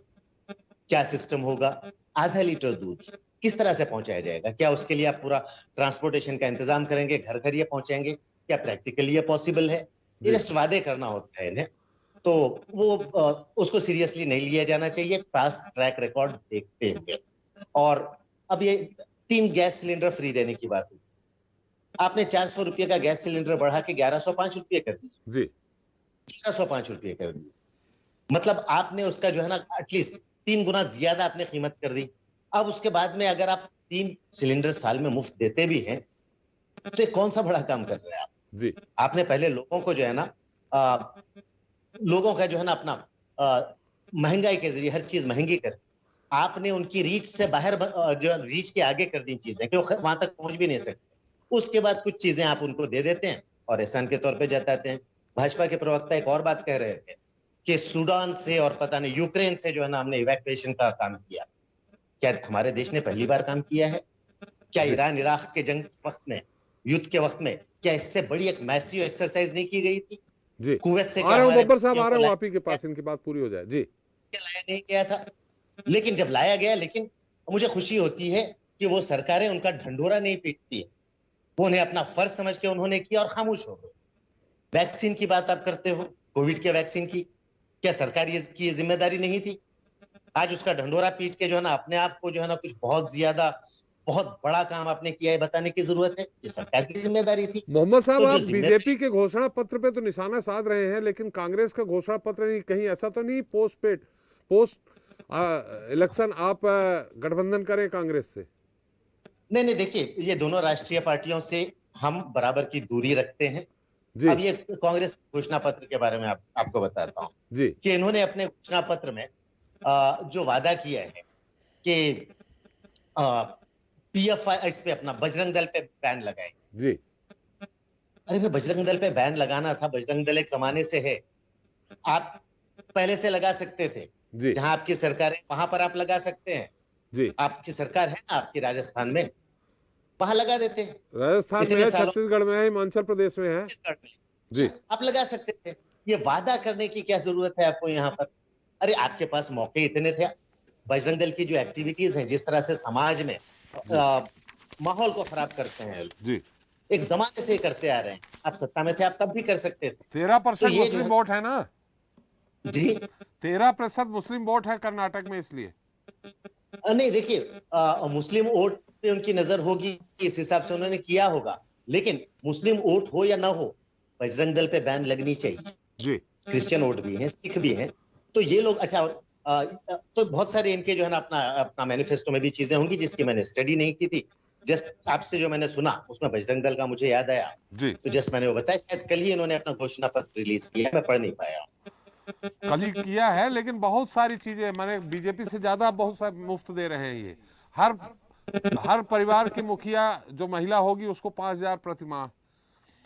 क्या सिस्टम होगा? आधा लीटर दूध किस तरह से पहुंचाया जाएगा? क्या उसके लिए आप पूरा ट्रांसपोर्टेशन का इंतजाम करेंगे, घर घर ये पहुंचाएंगे? क्या प्रैक्टिकली ये पॉसिबल है? ये जस्ट वादे करना होता है इन्हें, तो वो उसको सीरियसली नहीं लिया जाना चाहिए। पास्ट ट्रैक रिकॉर्ड देखते हुए और अब ये 3 गैस सिलेंडर फ्री देने की बात हुई, आपने 400 रुपये का गैस सिलेंडर बढ़ा के 1105 रुपये कर दिए, जी 1105 रुपये कर दिए। मतलब आपने उसका जो है ना एटलीस्ट 3 गुना ज्यादा आपने कीमत कर दी। अब उसके बाद में अगर आप 3 सिलेंडर साल में मुफ्त देते भी हैं तो ये कौन सा बड़ा काम कर रहे हैं आप? जी आपने पहले लोगों को जो है ना लोगों का जो है ना अपना महंगाई के जरिए हर चीज महंगी कर, आपने उनकी रीच से बाहर जो रीच के आगे कर दी चीजें कि वो वहां तक पहुंच भी नहीं सकते। उसके बाद कुछ चीजें आप उनको दे देते हैं और एहसान के तौर पे जताते हैं। भाजपा के प्रवक्ता एक और बात कह रहे थे कि सूडान से और पता नहीं यूक्रेन से जो है ना हमने इवैक्यूएशन का काम किया। क्या हमारे देश ने पहली बार काम किया है? क्या ईरान इराक के जंग के वक्त में, युद्ध के वक्त में, क्या इससे बड़ी एक मैसिव एक्सरसाइज नहीं की गई थी? जी कुवैत से आ रहा हूँ बब्बर साहब, आ रहा हूँ आप ही के पास, इनकी बात पूरी हो जाए। जी लाया नहीं गया था, लेकिन जब लाया गया, लेकिन मुझे खुशी होती है कि वो सरकारें उनका ढंढोरा नहीं पीटती है, वो उन्हें अपना फर्ज समझ के उन्होंने किया और खामोश हो गए। वैक्सीन की बात आप करते हो, कोविड के वैक्सीन की, क्या सरकार की जिम्मेदारी नहीं थी? आज उसका ढंढोरा पीट के जो है ना अपने आप को जो है ना कुछ बहुत ज्यादा बहुत बड़ा काम आपने किया है बताने की जरूरत है? ये सरकार की जिम्मेदारी थी। मोहम्मद साहब, तो जो आप जिम्मेदारी- बीजेपी के घोषणा पत्र पे तो निशाना साध रहे हैं, लेकिन कांग्रेस का घोषणा पत्र नहीं, कहीं ऐसा तो नहीं पोस्ट इलेक्शन आप गठबंधन करें कांग्रेस से? नहीं, देखिए, ये दोनों राष्ट्रीय पार्टियों से हम बराबर की दूरी रखते हैं। जी अब ये कांग्रेस घोषणा पत्र के बारे में आपको बताता हूँ जी कि इन्होंने अपने घोषणा पत्र में जो वादा किया है कि पीएफआई इस पे अपना बजरंग दल पे बैन लगाए। जी अरे भाई, बजरंग दल पे बैन लगाना था, बजरंग दल एक जमाने से है, आप पहले से लगा सकते थे। जी जहां आपकी सरकार है वहां पर आप लगा सकते हैं। जी आपकी सरकार है ना आपकी राजस्थान में, वहां लगा देते हैं। राजस्थान में इतने है, सालों- छत्तीसगढ़ में है, हिमाचल प्रदेश में है। छत्तीसगढ़ में जी आप लगा सकते थे। ये वादा करने की क्या जरूरत है आपको यहाँ पर? अरे आपके पास मौके इतने थे। बजरंग दल की जो एक्टिविटीज हैं, जिस तरह से समाज में माहौल को खराब करते हैं, जी एक जमाने से करते आ रहे हैं। आप सत्ता में थे, आप तब भी कर सकते थे। 13% तो ये जो मुस्लिम है- वोट है ना, जी 13% मुस्लिम वोट है कर्नाटक में, इसलिए। नहीं, देखिए, मुस्लिम वोट पे उनकी नजर होगी, इस हिसाब से उन्होंने किया होगा। लेकिन मुस्लिम वोट हो या ना हो, बजरंग दल पे बैन लगनी चाहिए। जी क्रिश्चियन वोट भी हैं, सिख भी हैं, तो ये लोग अच्छा। और तो बहुत सारे इनके जो है ना अपना मैनिफेस्टो में भी चीजें होंगी जिसकी मैंने स्टडी नहीं की थी। जस्ट आपसे जो मैंने सुना उसमें बजरंग दल का मुझे याद आया, जी तो जस्ट मैंने वो बताया। शायद कल ही इन्होंने अपना घोषणा पत्र रिलीज किया, मैं पढ़ नहीं पाया। कल ही किया है, लेकिन बहुत सारी चीजें मैंने बीजेपी से ज्यादा बहुत सारे मुफ्त दे रहे हैं। ये हर परिवार की मुखिया जो महिला होगी उसको 5,000 प्रतिमाह,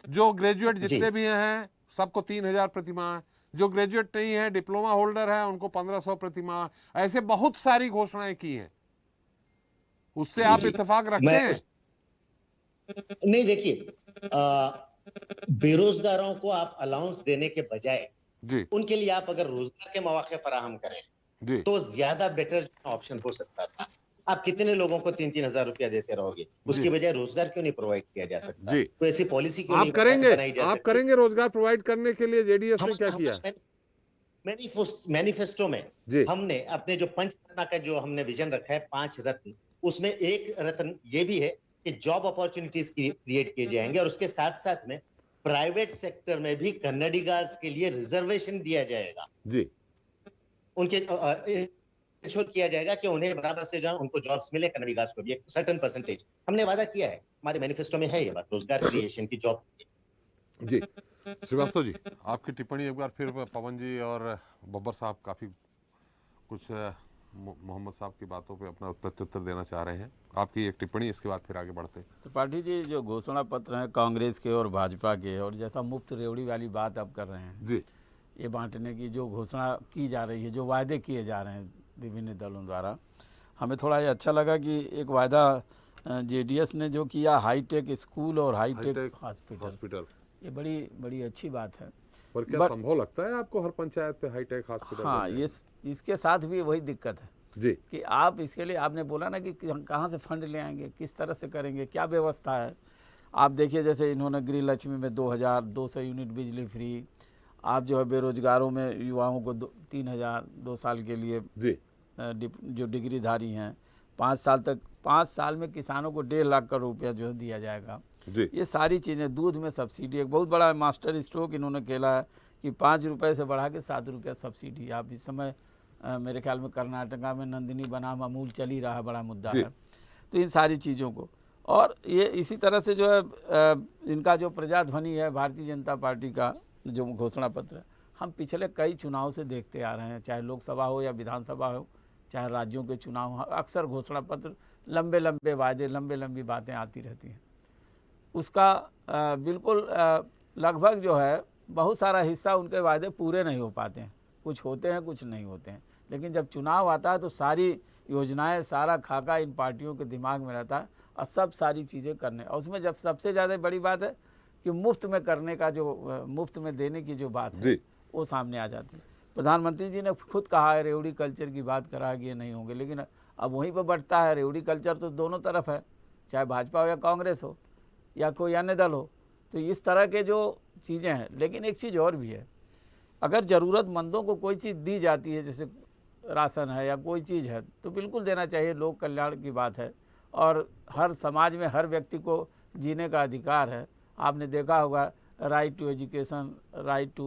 जो ग्रेजुएट जितने भी हैं सबको 3,000 प्रतिमाह, जो ग्रेजुएट नहीं है डिप्लोमा होल्डर है उनको 1,500 प्रतिमाह। ऐसे बहुत सारी घोषणाएं की हैं। उससे आप इत्तेफाक रखते हैं? नहीं, देखिए, बेरोजगारों को आप अलाउंस देने के बजाय जी उनके लिए आप अगर रोजगार के मौके फराहम करें जी तो ज्यादा बेटर ऑप्शन हो सकता था। आप कितने लोगों को 3-3 हजार रुपया देते रहोगे? उसकी बजाय रोजगार क्यों नहीं प्रोवाइड किया जा सकता? जी। तो ऐसी पॉलिसी क्यों आप नहीं करेंगे, बनाई जा आप सकती? करेंगे रोजगार प्रोवाइड करने के लिए? जेडीएस ने क्या किया? मैनिफेस्टो में जी हमने अपने जो पंचरत्न का जो हमने विजन रखा है, 5 रत्न, उसमें एक रत्न ये भी है कि जॉब अपॉर्चुनिटीज क्रिएट किए जाएंगे और उसके साथ साथ में प्राइवेट सेक्टर में भी कन्नडिगास के लिए रिजर्वेशन दिया जाएगा। जी उनके इंश्योर किया जाएगा कि उन्हें बराबर से जो उनको जॉब्स मिले, कन्नडिगास को भी एक सर्टेन परसेंटेज हमने वादा किया है। हमारे मैनिफेस्टो में है ये बात, रोजगार क्रिएशन की, जॉब। जी श्रीवास्तव जी, आपकी टिप्पणी एक बार फिर। पवन जी और बब्बर साहब काफ़ी कुछ मोहम्मद साहब की बातों पे अपना प्रत्युत्तर देना चाह रहे हैं। आपकी एक टिप्पणी, इसके बाद फिर आगे बढ़ते हैं। त्रिपाठी जी, जो घोषणा पत्र हैं कांग्रेस के और भाजपा के, और जैसा मुफ्त रेवड़ी वाली बात आप कर रहे हैं, जी ये बांटने की जो घोषणा की जा रही है, जो वायदे किए जा रहे हैं विभिन्न दलों द्वारा, हमें थोड़ा ये अच्छा लगा कि एक वायदा जेडीएस ने जो किया, हाईटेक स्कूल और हाईटेक हॉस्पिटल, ये बड़ी अच्छी बात है। पर क्या संभव लगता है आपको हर पंचायत पे हाईटेक हॉस्पिटल? हाँ, ये इसके साथ भी वही दिक्कत है जी कि आप इसके लिए, आपने बोला ना कि कहाँ से फंड ले आएंगे, किस तरह से करेंगे, क्या व्यवस्था है। आप देखिए, जैसे इन्होंने गृह लक्ष्मी में 2,200 यूनिट बिजली फ्री, आप जो है बेरोजगारों में युवाओं को 3,000 2 साल के लिए जी जो डिग्रीधारी हैं 5 साल में किसानों को 1.5 लाख करोड़ रुपया जो है दिया जाएगा। जी ये सारी चीज़ें, दूध में सब्सिडी, एक बहुत बड़ा मास्टर स्ट्रोक इन्होंने खेला है कि 5 रुपये से बढ़ा के 7 रुपया सब्सिडी। आप इस समय मेरे ख्याल में कर्नाटका में नंदिनी बनाम अमूल चल ही रहा है, बड़ा मुद्दा जी। है। तो इन सारी चीज़ों को, और ये इसी तरह से जो है इनका जो प्रजाध्वनि है भारतीय जनता पार्टी का जो घोषणा पत्र है, हम पिछले कई चुनाव से देखते आ रहे हैं, चाहे लोकसभा हो या विधानसभा हो, चाहे राज्यों के चुनाव हो, अक्सर घोषणा पत्र लंबे लंबे वादे, लंबे लंबी बातें आती रहती हैं। उसका बिल्कुल लगभग जो है बहुत सारा हिस्सा उनके वादे पूरे नहीं हो पाते हैं, कुछ होते हैं कुछ नहीं होते हैं। लेकिन जब चुनाव आता है तो सारी योजनाएं, सारा खाका इन पार्टियों के दिमाग में रहता है और सब सारी चीज़ें करने, और उसमें जब सबसे ज़्यादा बड़ी बात है कि मुफ्त में करने का जो मुफ्त में देने की जो बात है वो सामने आ जाती है। प्रधानमंत्री जी ने खुद कहा है रेवड़ी कल्चर की बात करा कि ये नहीं होंगे, लेकिन अब वहीं पर बढ़ता है। रेवड़ी कल्चर तो दोनों तरफ है, चाहे भाजपा हो या कांग्रेस हो या कोई अन्य दल हो। तो इस तरह के जो चीज़ें हैं, लेकिन एक चीज़ और भी है, अगर ज़रूरतमंदों को कोई चीज़ दी जाती है, जैसे राशन है या कोई चीज़ है, तो बिल्कुल देना चाहिए, लोक कल्याण की बात है और हर समाज में हर व्यक्ति को जीने का अधिकार है। आपने देखा होगा right to education, right to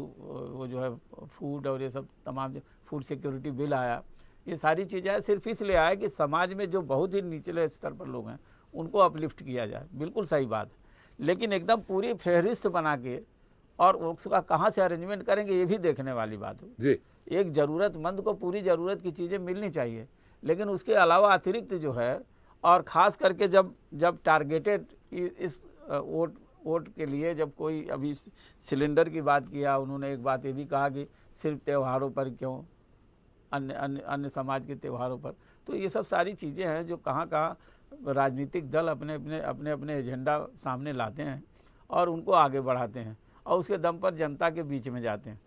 वो जो है फूड, और ये सब तमाम जो फूड सिक्योरिटी बिल आया, ये सारी चीज़ें सिर्फ इसलिए आया कि समाज में जो बहुत ही निचले स्तर पर लोग हैं उनको अपलिफ्ट किया जाए। बिल्कुल सही बात है, लेकिन एकदम पूरी फहरिस्त बना के और उसका कहाँ से अरेंजमेंट करेंगे ये भी देखने वाली बात है जी। एक ज़रूरतमंद को पूरी ज़रूरत की चीज़ें मिलनी चाहिए, लेकिन उसके अलावा अतिरिक्त जो है, और ख़ास करके जब टारगेटेड इस वोट के लिए, जब कोई अभी सिलेंडर की बात किया उन्होंने, एक बात ये भी कहा कि सिर्फ त्योहारों पर क्यों, अन्य समाज के त्योहारों पर। तो ये सब सारी चीज़ें हैं जो कहाँ राजनीतिक दल अपने एजेंडा सामने लाते हैं और उनको आगे बढ़ाते हैं और उसके दम पर जनता के बीच में जाते हैं।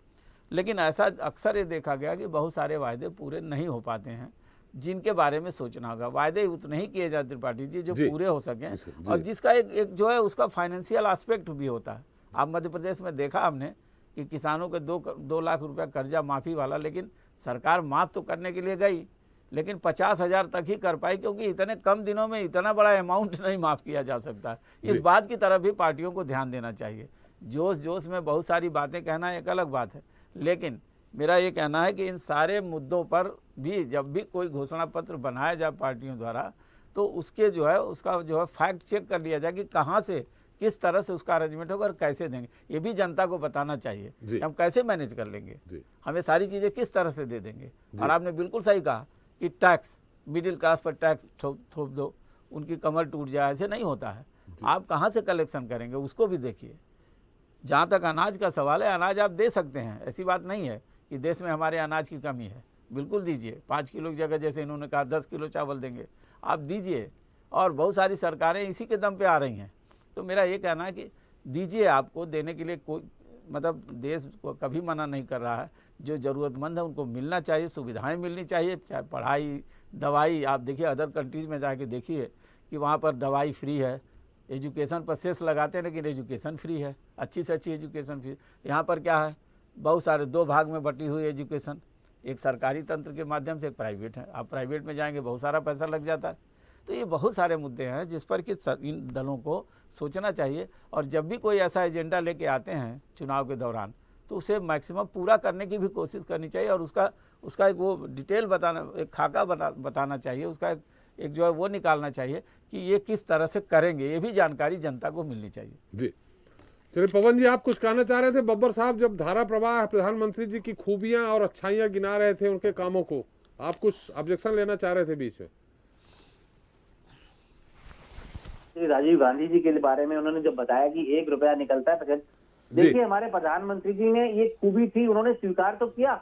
लेकिन ऐसा अक्सर ये देखा गया कि बहुत सारे वायदे पूरे नहीं हो पाते हैं, जिनके बारे में सोचना होगा। वायदे उतने ही किए जाते त्रिपाठी जी जो पूरे हो सकें, और जिसका एक जो है उसका फाइनेंशियल एस्पेक्ट भी होता है। आप मध्य प्रदेश में देखा हमने कि किसानों के 2 लाख रुपया कर्जा माफ़ी वाला, लेकिन सरकार माफ़ तो करने के लिए गई, लेकिन 50,000 तक ही कर पाई, क्योंकि इतने कम दिनों में इतना बड़ा अमाउंट नहीं माफ़ किया जा सकता। इस बात की तरफ भी पार्टियों को ध्यान देना चाहिए। जोश में बहुत सारी बातें कहना एक अलग बात है, लेकिन मेरा ये कहना है कि इन सारे मुद्दों पर भी जब भी कोई घोषणा पत्र बनाया जाए पार्टियों द्वारा, तो उसके जो है उसका जो है फैक्ट चेक कर लिया जाए कि कहाँ से किस तरह से उसका अरेंजमेंट होगा और कैसे देंगे। ये भी जनता को बताना चाहिए कि हम कैसे मैनेज कर लेंगे, हमें सारी चीज़ें किस तरह से दे देंगे। और आपने बिल्कुल सही कहा कि टैक्स, मिडिल क्लास पर टैक्स थोप दो, उनकी कमर टूट जाए, ऐसे नहीं होता है। आप कहाँ से कलेक्शन करेंगे उसको भी देखिए। जहाँ तक अनाज का सवाल है, अनाज आप दे सकते हैं, ऐसी बात नहीं है कि देश में हमारे अनाज की कमी है, बिल्कुल दीजिए। 5 किलो की जगह जैसे इन्होंने कहा 10 किलो चावल देंगे, आप दीजिए। और बहुत सारी सरकारें इसी के दम पे आ रही हैं। तो मेरा ये कहना है कि दीजिए, आपको देने के लिए कोई मतलब देश को कभी मना नहीं कर रहा है। जो ज़रूरतमंद है उनको मिलना चाहिए, सुविधाएं मिलनी चाहिए, चाहे पढ़ाई, दवाई। आप देखिए अदर कंट्रीज़ में जाके देखिए कि वहाँ पर दवाई फ्री है, एजुकेशन पर सेस लगाते हैं लेकिन एजुकेशन फ्री है, अच्छी से अच्छी एजुकेशन फ्री। यहाँ पर क्या है, बहुत सारे 2 भाग में बटी हुई एजुकेशन, एक सरकारी तंत्र के माध्यम से, एक प्राइवेट है। आप प्राइवेट में जाएंगे बहुत सारा पैसा लग जाता है। तो ये बहुत सारे मुद्दे हैं जिस पर कि इन दलों को सोचना चाहिए, और जब भी कोई ऐसा एजेंडा लेके आते हैं चुनाव के दौरान, तो उसे मैक्सिमम पूरा करने की भी कोशिश करनी चाहिए, और उसका एक वो डिटेल बताना, एक खाका बताना चाहिए, उसका एक जो है वो निकालना चाहिए कि ये किस तरह से करेंगे, ये भी जानकारी जनता को मिलनी चाहिए। जी चलिए, पवन जी आप कुछ कहना चाह रहे थे। बब्बर साहब जब धारा प्रवाह प्रधानमंत्री जी की खूबियां और अच्छाइयां गिना रहे थे उनके कामों को, आप कुछ ऑब्जेक्शन लेना चाह रहे थे बीच में। राजीव गांधी जी के बारे में उन्होंने जब बताया कि 1 रुपया निकलता है, देखिए हमारे प्रधानमंत्री जी ने ये खूबी थी, उन्होंने स्वीकार तो किया,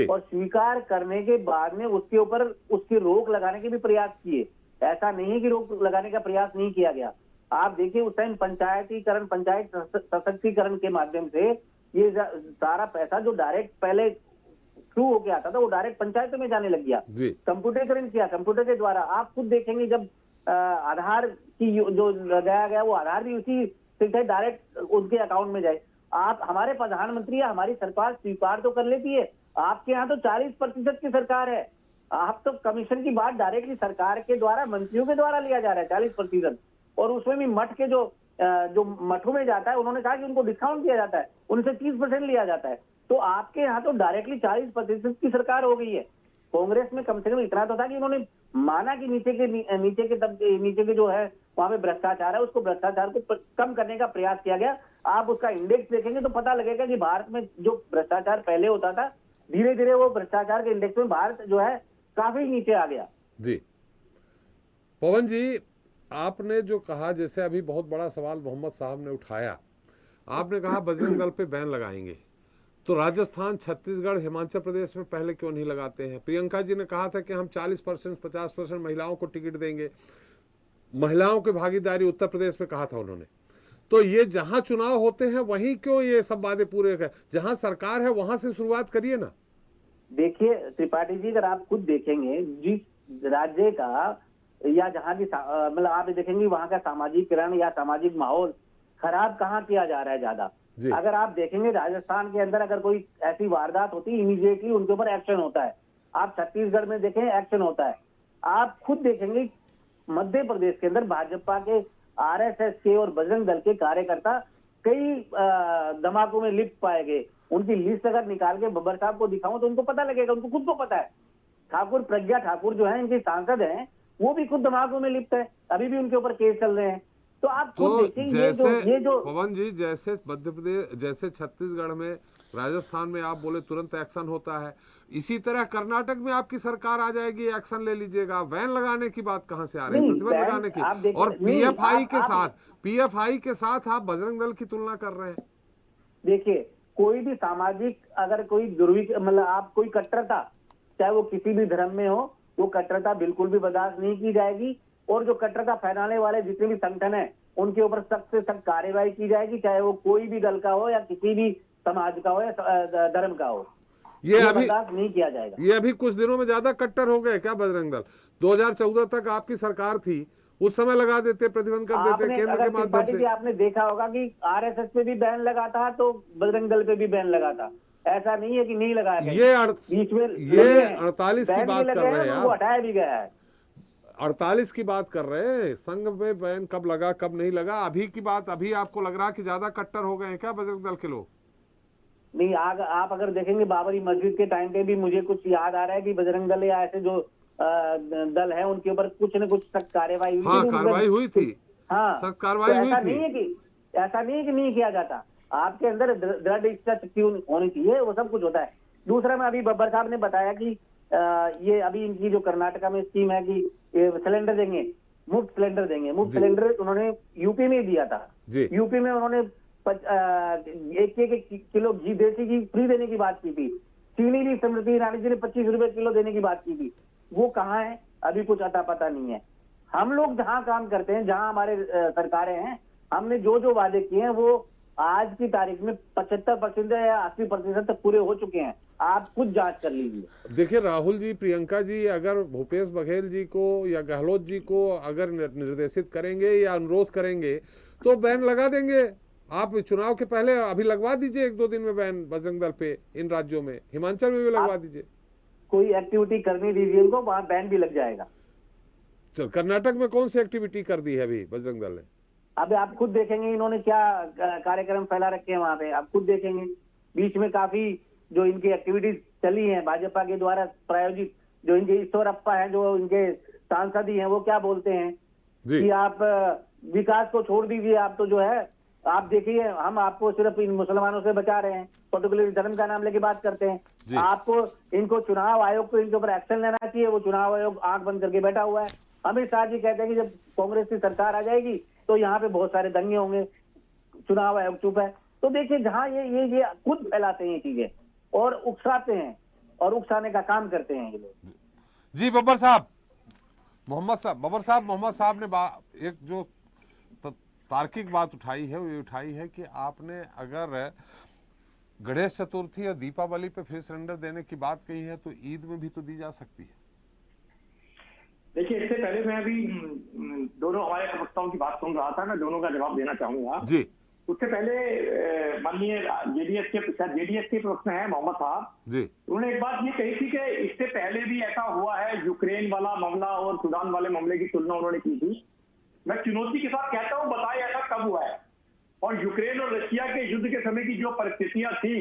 और स्वीकार करने के बाद में उसके ऊपर उसकी रोक लगाने के भी प्रयास किए। ऐसा नहीं है कि रोक लगाने का प्रयास नहीं किया गया। आप देखिए उस टाइम पंचायतीकरण, पंचायत सशक्तिकरण के माध्यम से ये सारा पैसा जो डायरेक्ट पहले थ्रू होके आता था वो डायरेक्ट पंचायतों में जाने लग गया। कंप्यूटरीकरण किया, कंप्यूटर के द्वारा। आप खुद देखेंगे जब आधार की जो लगाया गया, वो आधार भी उसी से डायरेक्ट उनके अकाउंट में जाए। आप हमारे प्रधानमंत्री या हमारी सरकार स्वीकार तो कर लेती है, आपके यहाँ तो 40% की सरकार है। आप तो कमीशन की बात डायरेक्टली सरकार के द्वारा, मंत्रियों के द्वारा लिया जा रहा है 40%, और उसमें भी मठ के जो मठों में जाता है, उन्होंने कहा कि उनको डिस्काउंट दिया जाता है, उनसे 30% लिया जाता है। तो आपके यहाँ तो डायरेक्टली 40% की सरकार हो गई है। कांग्रेस में कम से कम इतना तो था कि उन्होंने माना कि नीचे के जो है वहां पे भ्रष्टाचार है, उसको भ्रष्टाचार को कम करने का प्रयास किया गया। आप उसका इंडेक्स देखेंगे तो पता लगेगा कि भारत में जो भ्रष्टाचार पहले होता था, धीरे धीरे वो भ्रष्टाचार के इंडेक्स में भारत जो है काफी नीचे आ गया। जी पवन जी, आपने जो कहा, जैसे अभी बहुत बड़ा सवाल मोहम्मद साहब ने उठाया, आपने कहा बजरंग दल पे बैन लगाएंगे, तो राजस्थान, छत्तीसगढ़, हिमाचल प्रदेश में पहले क्यों नहीं लगाते हैं? प्रियंका जी ने कहा था कि हम 40%, 50% महिलाओं को टिकट देंगे, महिलाओं की भागीदारी उत्तर प्रदेश में कहा था उन्होंने। तो ये जहां चुनाव होते हैं वहीं क्यों ये सब वादे पूरे कर, जहां सरकार है वहां से शुरुआत करिए ना। देखिए त्रिपाठी जी, अगर आप खुद देखेंगे जिस राज्य का या जहाँ की मतलब आप देखेंगे वहां का सामाजिकरण या सामाजिक माहौल खराब कहाँ किया जा रहा है ज्यादा। अगर आप देखेंगे राजस्थान के अंदर अगर कोई ऐसी वारदात होती है, इमीडिएटली उनके ऊपर एक्शन होता है। आप छत्तीसगढ़ में देखें, एक्शन होता है। आप खुद देखेंगे मध्य प्रदेश के अंदर भाजपा के, आरएसएस के और बजरंग दल के कार्यकर्ता कई धमाकों में लिप्त पाए गए। उनकी लिस्ट अगर निकाल के बब्बर साहब को दिखाऊं तो उनको पता लगेगा, उनको खुद को पता है। ठाकुर प्रज्ञा ठाकुर जो है इनके सांसद हैं, वो भी खुद धमाकों में लिप्त है, अभी भी उनके ऊपर केस चल रहे हैं। तो आप खुद देखिए, ये जो पवन जी, जैसे मध्य प्रदेश, जैसे छत्तीसगढ़ में, राजस्थान में आप बोले तुरंत एक्शन होता है, इसी तरह कर्नाटक में आपकी सरकार आ जाएगी, एक्शन ले लीजिएगा। वैन लगाने की बात कहां से आ रही है? प्रतिबंध लगाने की। और पीएफआई के साथ आप बजरंग दल की तुलना कर रहे हैं। देखिए, कोई भी सामाजिक अगर कोई मतलब आप कोई कट्टरता, चाहे वो किसी भी धर्म में हो, वो कट्टरता बिल्कुल भी बर्दाश्त नहीं की जाएगी। और जो कट्टरता फैलाने वाले जितने भी संगठन है, उनके ऊपर सख्त से सख्त कार्रवाई की जाएगी, चाहे वो कोई भी दल का हो या किसी भी समाज का हो या धर्म का हो। ये अभी बर्दाश्त नहीं किया जाएगा। ये अभी कुछ दिनों में ज्यादा कट्टर हो गए क्या बजरंग दल? 2014 तक आपकी सरकार थी, उस समय लगा देते, प्रतिबंध कर देते केंद्र के माध्यम से। आपने देखा होगा कि आरएसएस पे भी बैन लगा था, तो बजरंग दल पे भी बैन लगा था। ऐसा नहीं है कि नहीं लगाया गया। ये 48 की बात कर रहे हैं, वो हटाया भी गया है। 48 की बात कर रहे हैं। संघ में बैन कब लगा कब नहीं लगा, अभी की बात। अभी आपको लग रहा है कि ज्यादा कट्टर हो गए हैं क्या बजरंग दल के लोग? नहीं, आप अगर देखेंगे बाबरी मस्जिद के टाइम पे भी मुझे कुछ याद आ रहा है कि बजरंग दल या ऐसे जो दल है उनके ऊपर कुछ न कुछ सख्त कार्रवाई हुई। हाँ, कार्रवाई हुई थी। हाँ, सख्त कार्रवाई हुई थी। ऐसा नहीं है कि नहीं किया जाता। आपके अंदर दृढ़ इच्छा शक्ति होनी चाहिए, वो सब कुछ होता है। दूसरा, में अभी बब्बर साहब ने बताया कि ये अभी इनकी जो कर्नाटका में स्कीम है कि सिलेंडर देंगे, मुफ्त सिलेंडर देंगे। मुफ्त सिलेंडर उन्होंने यूपी में दिया था। यूपी में उन्होंने 1 किलो घी, देसी घी फ्री देने की बात की थी। चीनी भी स्मृति ईरानी जी ने 25 रुपए किलो देने की बात की थी। वो कहाँ है? अभी कुछ अता पता नहीं है। हम लोग जहाँ काम करते हैं, जहाँ हमारे सरकारें हैं, हमने जो जो वादे किए हैं वो आज की तारीख में 75% या 80% तक पूरे हो चुके हैं। आप खुद जांच कर लीजिए। देखिए राहुल जी, प्रियंका जी अगर भूपेश बघेल जी को या गहलोत जी को अगर निर्देशित करेंगे या अनुरोध करेंगे तो बैन लगा देंगे। आप चुनाव के पहले अभी लगवा दीजिए 1-2 दिन में बैन बजरंग दल पे इन राज्यों में, हिमाचल में भी लगवा दीजिए। कोई एक्टिविटी करने दीजिए उनको, वहां बैन भी लग जाएगा। चल, कर्नाटक में कौन सी एक्टिविटी कर दी है अभी बजरंग दल ने? अभी आप खुद देखेंगे इन्होंने क्या कार्यक्रम फैला रखे हैं वहां पे। आप खुद देखेंगे बीच में काफी जो इनकी एक्टिविटीज चली हैं भाजपा के द्वारा प्रायोजित, जो इनके ईश्वरप्पा हैं, जो इनके सांसद ही हैं, वो क्या बोलते हैं कि आप विकास को छोड़ दीजिए। आप तो जो है, आप देखिए, हम आपको सिर्फ इन मुसलमानों से बचा रहे हैं, पर्टिकुलर धर्म का नाम लेके बात करते हैं। आपको इनको चुनाव आयोग को इनके ऊपर एक्शन लेना चाहिए। वो चुनाव आयोग आंख बंद करके बैठा हुआ है। अमित शाह जी कहते हैं कि जब कांग्रेस की सरकार आ जाएगी तो यहाँ पे बहुत सारे दंगे होंगे, चुनाव आयोग चुप है। तो देखिए, जहाँ ये खुद फैलाते हैं ये चीजें और उकसाते हैं और उकसाने का काम करते हैं ये लोग। जी बब्बर साहब, मोहम्मद साहब ने एक जो तार्किक बात उठाई है, वो उठाई है कि आपने अगर गणेश चतुर्थी और दीपावली पे फिर सिलेंडर देने की बात कही है तो ईद में भी तो दी जा सकती है। देखिए, इससे पहले मैं अभी दोनों हमारे प्रवक्ताओं की बात सुन रहा था, मैं दोनों का जवाब देना चाहूंगा। जी। उससे पहले माननीय जेडीएस के प्रवक्ता हैं मोहम्मद साहब जी, उन्होंने एक बात ये कही थी कि इससे पहले भी ऐसा हुआ है, यूक्रेन वाला मामला और सूडान वाले मामले की तुलना उन्होंने की थी। मैं चुनौती के साथ कहता हूं, बताइए ऐसा कब हुआ है? और यूक्रेन और रशिया के युद्ध के समय की जो परिस्थितियां थी,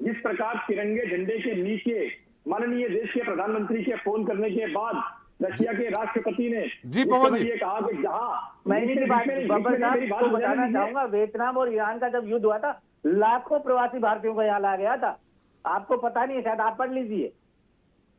जिस प्रकार तिरंगे झंडे के नीचे माननीय देश के प्रधानमंत्री के फोन करने के बाद रशिया के राष्ट्रपति ने जी पवन जी, ये कहा कि जहां मैं इसी बात बब्बर साहब को बताना चाहूंगा, वियतनाम और ईरान का जब युद्ध हुआ था, लाखों प्रवासी भारतीयों को यहाँ लाया गया था। आपको पता नहीं है, शायद आप पढ़ लीजिए।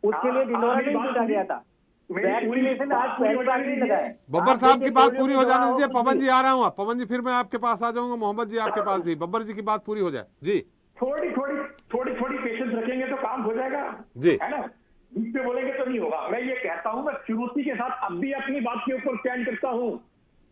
उसके लिए ढिंढोरा नहीं पीटा गया था। वैक्सीनेशन आज पहली बार नहीं लगा है। बब्बर साहब की बात पूरी हो जाने दीजिए। पवन जी आ रहा हूँ, पवन जी फिर मैं आपके पास आ जाऊंगा, मोहम्मद जी आपके पास भी। बब्बर जी की बात पूरी हो जाए जी। थोड़ी पेशेंस रखेंगे तो काम हो जाएगा जी, है ना? बीच पे बोलेंगे तो नहीं होगा। मैं ये कहता हूं, मैं चुनौती के साथ अब भी अपनी बात के ऊपर स्टैंड करता हूं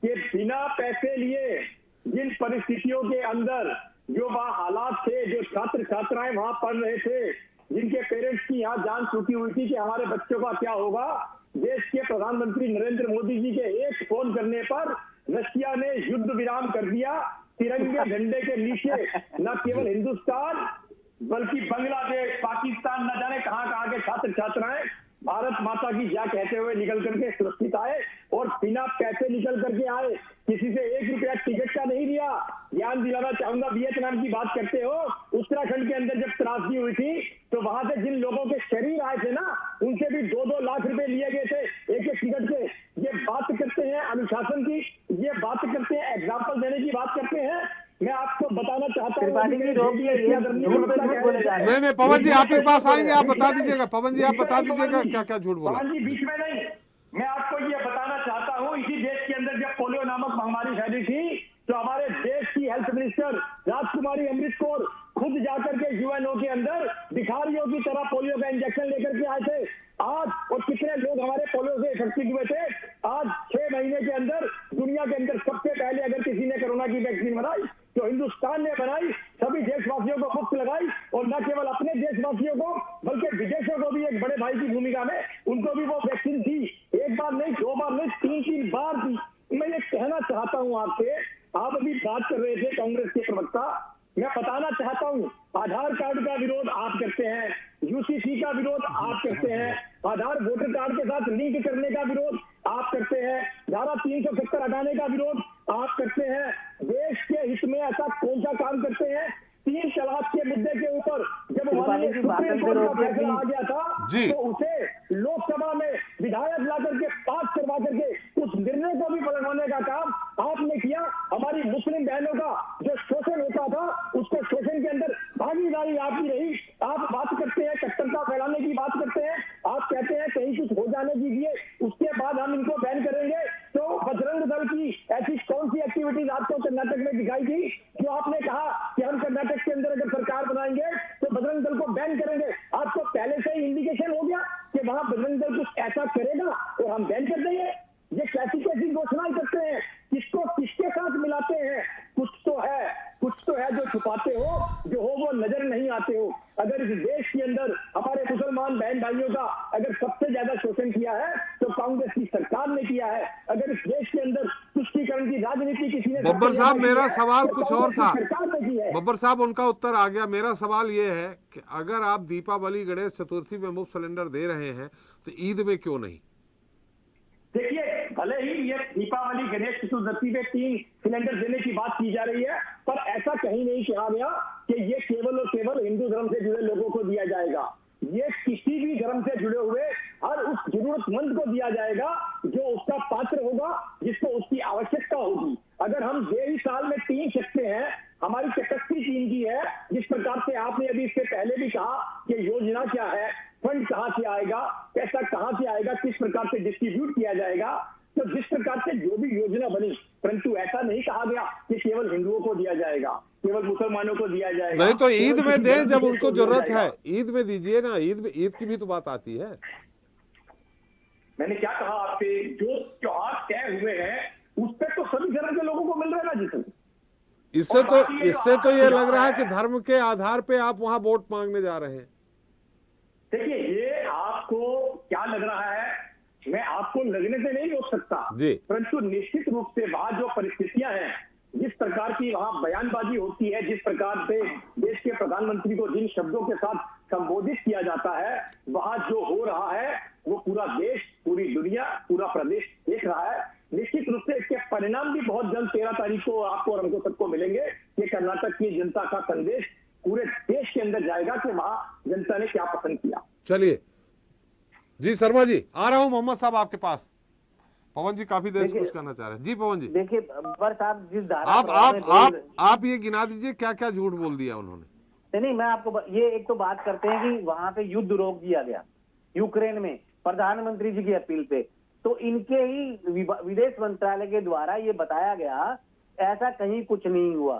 कि बिना पैसे लिए जिन परिस्थितियों के अंदर जो वहां हालात थे, जो छात्र छात्राएं वहां पढ़ रहे थे, जिनके पेरेंट्स की यहाँ जान छूटी हुई थी कि हमारे बच्चों का क्या होगा, देश के प्रधानमंत्री नरेंद्र मोदी जी के एक फोन करने पर रशिया ने युद्ध विराम कर दिया। तिरंगे झंडे के नीचे न केवल हिंदुस्तान बल्कि बांग्लादेश, पाकिस्तान, न जाने कहां कहां के छात्र छात्राएं भारत माता की जय कहते हुए निकल करके सुरक्षित आए और बिना पैसे निकल करके आए। किसी से 1 रुपया टिकट का नहीं लिया। ध्यान दिलाना चाहूंगा, वियतनाम की बात करते हो, उत्तराखंड के अंदर जब त्रासदी हुई थी तो वहां से जिन लोगों के शरीर आए थे ना, उनसे भी 2-2 लाख रुपए लिए गए थे एक टिकट के। ये बात करते हैं अनुशासन की, ये बात करते हैं एग्जाम्पल देने की बात करते हैं। मैं आपको बताना चाहता हूँ, नहीं पवन जी आप एक पास आएंगे, आप बता दीजिएगा। पवन जी आप बता दीजिएगा क्या क्या झूठ बोला। पवन जी बीच में नहीं, मैं आपको ये बताना चाहता हूँ, इसी देश के अंदर जब पोलियो नामक महामारी फैली थी तो हमारे देश की हेल्थ मिनिस्टर राजकुमारी अमृत कौर खुद जाकर के यूएनओ के अंदर भिखारियों की तरह पोलियो का इंजेक्शन लेकर के आए थे। आज और कितने लोग हमारे पोलियो से इफेक्टेड हुए थे। आज 6 महीने के अंदर दुनिया के अंदर सबसे पहले अगर किसी ने कोरोना की वैक्सीन बनाई तो हिंदुस्तान ने बनाई, सभी देशवासियों को मुफ्त लगाई, और न केवल अपने देशवासियों को बल्कि विदेशों को भी एक बड़े भाई की भूमिका में उनको भी वो वैक्सीन दी। एक बार नहीं, 2 बार नहीं, 3-3 बार दी। मैं ये कहना चाहता हूँ आपसे, आप अभी बात कर रहे थे कांग्रेस के प्रवक्ता, मैं बताना चाहता हूँ, आधार कार्ड का विरोध आप करते हैं, यूसीसी का विरोध आप करते हैं, आधार वोटर कार्ड के साथ लिंक करने का विरोध आप करते हैं, धारा 370 हटाने का विरोध आप करते हैं। देश के हित में ऐसा कौन सा काम करते हैं? 3 तलाक के मुद्दे के ऊपर जब सुप्रीम कोर्ट का फैसला आ गया था तो उसे लोकसभा में विधायक ला करके पास करवा करके उस निर्णय को भी पलटवाने का काम आपने किया। हमारी मुस्लिम बहनों का जो शोषण होता था, उसको शोषण के अंदर भागीदारी आपकी रही। आप बात करते हैं कट्टरता फैलाने की बात करते हैं, आप कहते हैं कहीं कुछ हो जाने दीजिए, उसके बाद हम इनको बैन करेंगे। तो बजरंग दल की ऐसी कौन सी एक्टिविटीज आपको कर्नाटक में दिखाई थी जो आपने कहा कि हम कर्नाटक के अंदर अगर सरकार बनाएंगे तो बजरंग दल को बैन करेंगे? आपको पहले से ही इंडिकेशन हो गया कि वहां बजरंग दल कुछ ऐसा करेगा और हम बैन कर देंगे। ये कैसी कैसी घोषणाएं करते हैं, किसको किसके साथ मिलाते हैं? कुछ तो है जो छुपाते हो, जो हो वो नजर नहीं आते हो। अगर इस देश के अंदर हमारे मुसलमान बहन भाइयों का अगर सबसे ज्यादा शोषण किया है तो कांग्रेस की सरकार ने किया है। अगर इस देश के अंदर तुष्टीकरण की राजनीति किसी ने, बब्बर साहब मेरा सवाल कुछ और था। सरकार ने की है। बब्बर साहब उनका उत्तर आ गया। मेरा सवाल ये है कि अगर आप दीपावली गणेश चतुर्थी में मुफ्त सिलेंडर दे रहे हैं तो ईद में क्यों नहीं? देखिए, भले ही ये दीपावली गणेश चतुर्थी पे 3 सिलेंडर देने की बात की जा रही है, पर ऐसा कहीं नहीं कहा गया कि ये केवल और केवल हिंदू धर्म से जुड़े लोगों को दिया जाएगा। ये किसी भी धर्म से जुड़े हुए हर उस जरूरतमंद को दिया जाएगा जो उसका पात्र होगा, जिसको उसकी आवश्यकता होगी। अगर हम डेढ़ साल में 3 सकते हैं, हमारी कैपेसिटी 3 की है, जिस प्रकार से आपने अभी इससे पहले भी कहा कि योजना क्या है, फंड कहां से आएगा, पैसा कहां से आएगा, किस प्रकार से डिस्ट्रीब्यूट किया जाएगा, तो जिस प्रकार से जो भी योजना बनी, परंतु ऐसा नहीं कहा गया कि केवल हिंदुओं को दिया जाएगा, केवल मुसलमानों को दिया जाएगा। नहीं तो ईद में दें जब उनको जरूरत है, ईद में दीजिए ना। ईद की भी तो बात आती है। मैंने क्या कहा आपसे, जो त्योहार तय हुए हैं उस पर तो सभी धर्म के लोगों को मिल रहा है ना। जिसमें इससे तो ये लग रहा है कि धर्म के आधार पे आप वहां वोट मांगने जा रहे हैं। देखिए, ये आपको क्या लग रहा है, मैं आपको लगने से नहीं रोक सकता, जी, परंतु निश्चित रूप से वहां जो परिस्थितियां हैं जिस प्रकार की वहां बयानबाजी होती है, जिस प्रकार से देश के प्रधानमंत्री को जिन शब्दों के साथ संबोधित किया जाता है, वहां जो हो रहा है वो पूरा देश, पूरी दुनिया, पूरा प्रदेश देख रहा है। निश्चित रूप से इसके परिणाम भी बहुत जल्द 13 तारीख को आपको और हमको सबको मिलेंगे। ये कर्नाटक की जनता का संदेश पूरे देश के अंदर जाएगा कि वहां जनता ने क्या पसंद किया। चलिए जी शर्मा जी, आ रहा हूं मोहम्मद साहब आपके पास। पवन जी काफी देर से कुछ कहना चाह रहे हैं। जी पवन जी, देखिए बब्बर साहब जिस धारा आप ये गिना दीजिए क्या क्या झूठ बोल दिया उन्होंने। नहीं, मैं आपको ये एक तो बात करते हैं कि वहां पे युद्ध रोक दिया गया यूक्रेन में प्रधानमंत्री जी की अपील पे, तो इनके ही विदेश मंत्रालय के द्वारा ये बताया गया, ऐसा कहीं कुछ नहीं हुआ।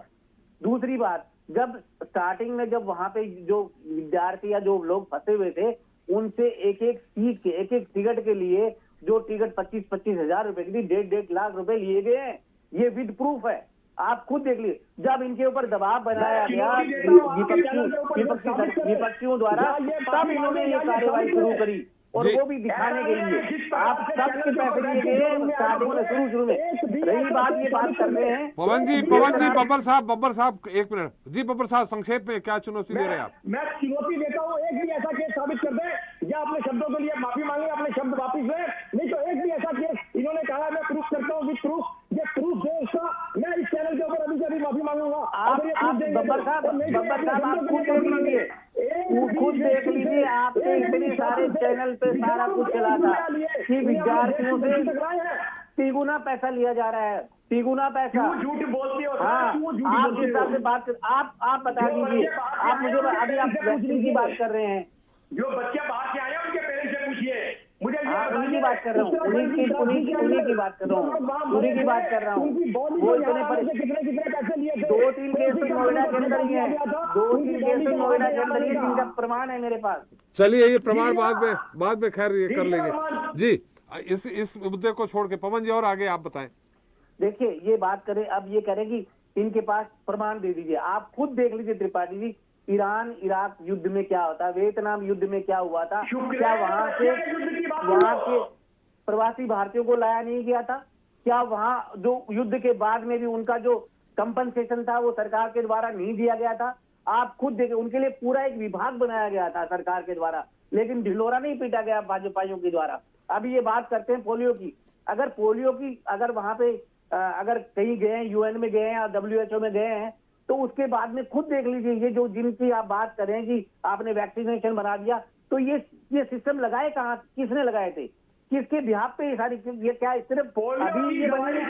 दूसरी बात, जब स्टार्टिंग में जब वहां पे जो विद्यार्थी या जो लोग फंसे हुए थे, उनसे एक एक सीट के एक एक टिकट के लिए जो टिकट 25-25 हजार रुपए की थी, 1.5 लाख रुपए लिए गए हैं। ये विद प्रूफ है, आप खुद देख लीजिए। जब इनके ऊपर दबाव बनाया गया विपक्षियों द्वारा, तब इन्होंने ये कार्रवाई शुरू करी, और वो भी दिखाने के लिए आप सबके पैसे लिए गए स्टार्टिंग में, शुरू में। रही बात, ये बात कर रहे हैं पवन जी, बब्बर साहब एक मिनट जी। बब्बर साहब संक्षेप में क्या चुनौती दे रहे हैं आप? मैं चुनौती देता हूँ, एक भी ऐसा केस साबित कर दे, या अपने शब्दों के लिए माफी मांगे, अपने शब्द वापिस ले, नहीं तो एक भी ऐसा केस इन्होंने कहा मैं प्रूफ करता हूँ विद प्रूफ, ये प्रूफ दे उसका, मैं इस चैनल के ऊपर अभी से अभी माफी मांगूंगा। आप बब्बर साहब आप खुद देख लीजिए, खुद देख लीजिए, आपके इतने सारे चैनल पे सारा कुछ चला था कि विद्यार्थियों से तिगुना पैसा लिया जा रहा है, तिगुना पैसा। झूठ बोलती हो। हाँ, आप जिस हिसाब से बात कर, आप बता दीजिए, आप मुझे अभी आप वैक्सीन की बात कर रहे हैं, जो बच्चे बाहर से आए हैं उनके पेरेंट्स से पूछिए, मुझे उन्हीं की बात कर रहा हूँ, उन्हीं की बात कर रहा हूँ, उन्हीं की बात कर रहा हूँ। वो इतने कितने पैसे लिए थे? 2-3 केस तो नोएडा के अंदर ही है, 2-3 केस तो नोएडा के अंदर ही, जिनका प्रमाण है मेरे पास। चलिए ये प्रमाण बाद में खैर ये कर लेंगे जी। इस मुद्दे को छोड़ के पवन जी और आगे आप बताएं। देखिए ये बात करें, अब ये करें कि इनके पास प्रमाण दे दीजिए। आप खुद देख लीजिए त्रिपाठी जी, ईरान इराक युद्ध में क्या होता, वियतनाम युद्ध में क्या हुआ था, क्या वहां के प्रवासी भारतीयों को लाया नहीं गया था? क्या वहां जो युद्ध के बाद में भी उनका जो कंपनसेशन था वो सरकार के द्वारा नहीं दिया गया था? आप खुद देखें, उनके लिए पूरा एक विभाग बनाया गया था सरकार के द्वारा, लेकिन ढिंढोरा नहीं पीटा गया भाजपाइयों के द्वारा। अभी ये बात करते हैं पोलियो की, अगर वहां पे अगर कहीं गए हैं, यूएन में गए हैं या WHO में गए हैं, तो उसके बाद में खुद देख लीजिए, ये जो जिनकी आप बात करें कि आपने वैक्सीनेशन बना दिया, तो ये सिस्टम लगाए कहाँ, किसने लगाए थे, किसके बिहाफ पे ये सारी, ये क्या सिर्फ अभी ये बने,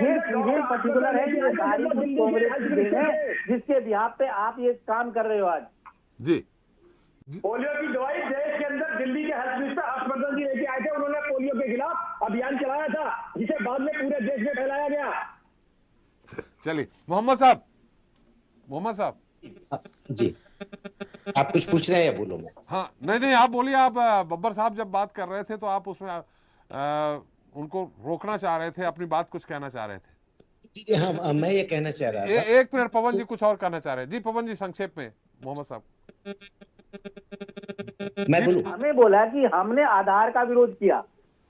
ये सीधे पर्टिकुलर है, ये सारी कांग्रेस की देन है जिसके बिहाफ पे आप ये काम कर रहे हो आज जी। पोलियो की दवाई देश के अंदर दिल्ली के हेल्थ मिनिस्टर हर्षवर्धन जी लेके आए थे, उन्होंने पोलियो के खिलाफ अभियान चलाया था, जिसे बाद में पूरे देश में फैलाया गया। चलिए मोहम्मद साहब जी, आप कुछ पूछ रहे हैं या बोलो मैं? हाँ, नहीं आप बोलिए। आप बब्बर साहब जब बात कर रहे थे तो आप उसमें उनको रोकना चाह रहे थे, अपनी बात कुछ कहना चाह रहे थे। जी हाँ, मैं ये कहना चाह रहा था। एक मिनट, पवन जी कुछ और कहना चाह रहे हैं। जी पवन जी संक्षेप में। मोहम्मद साहब मैं बोलूं? हमें बोला कि हमने आधार का विरोध किया,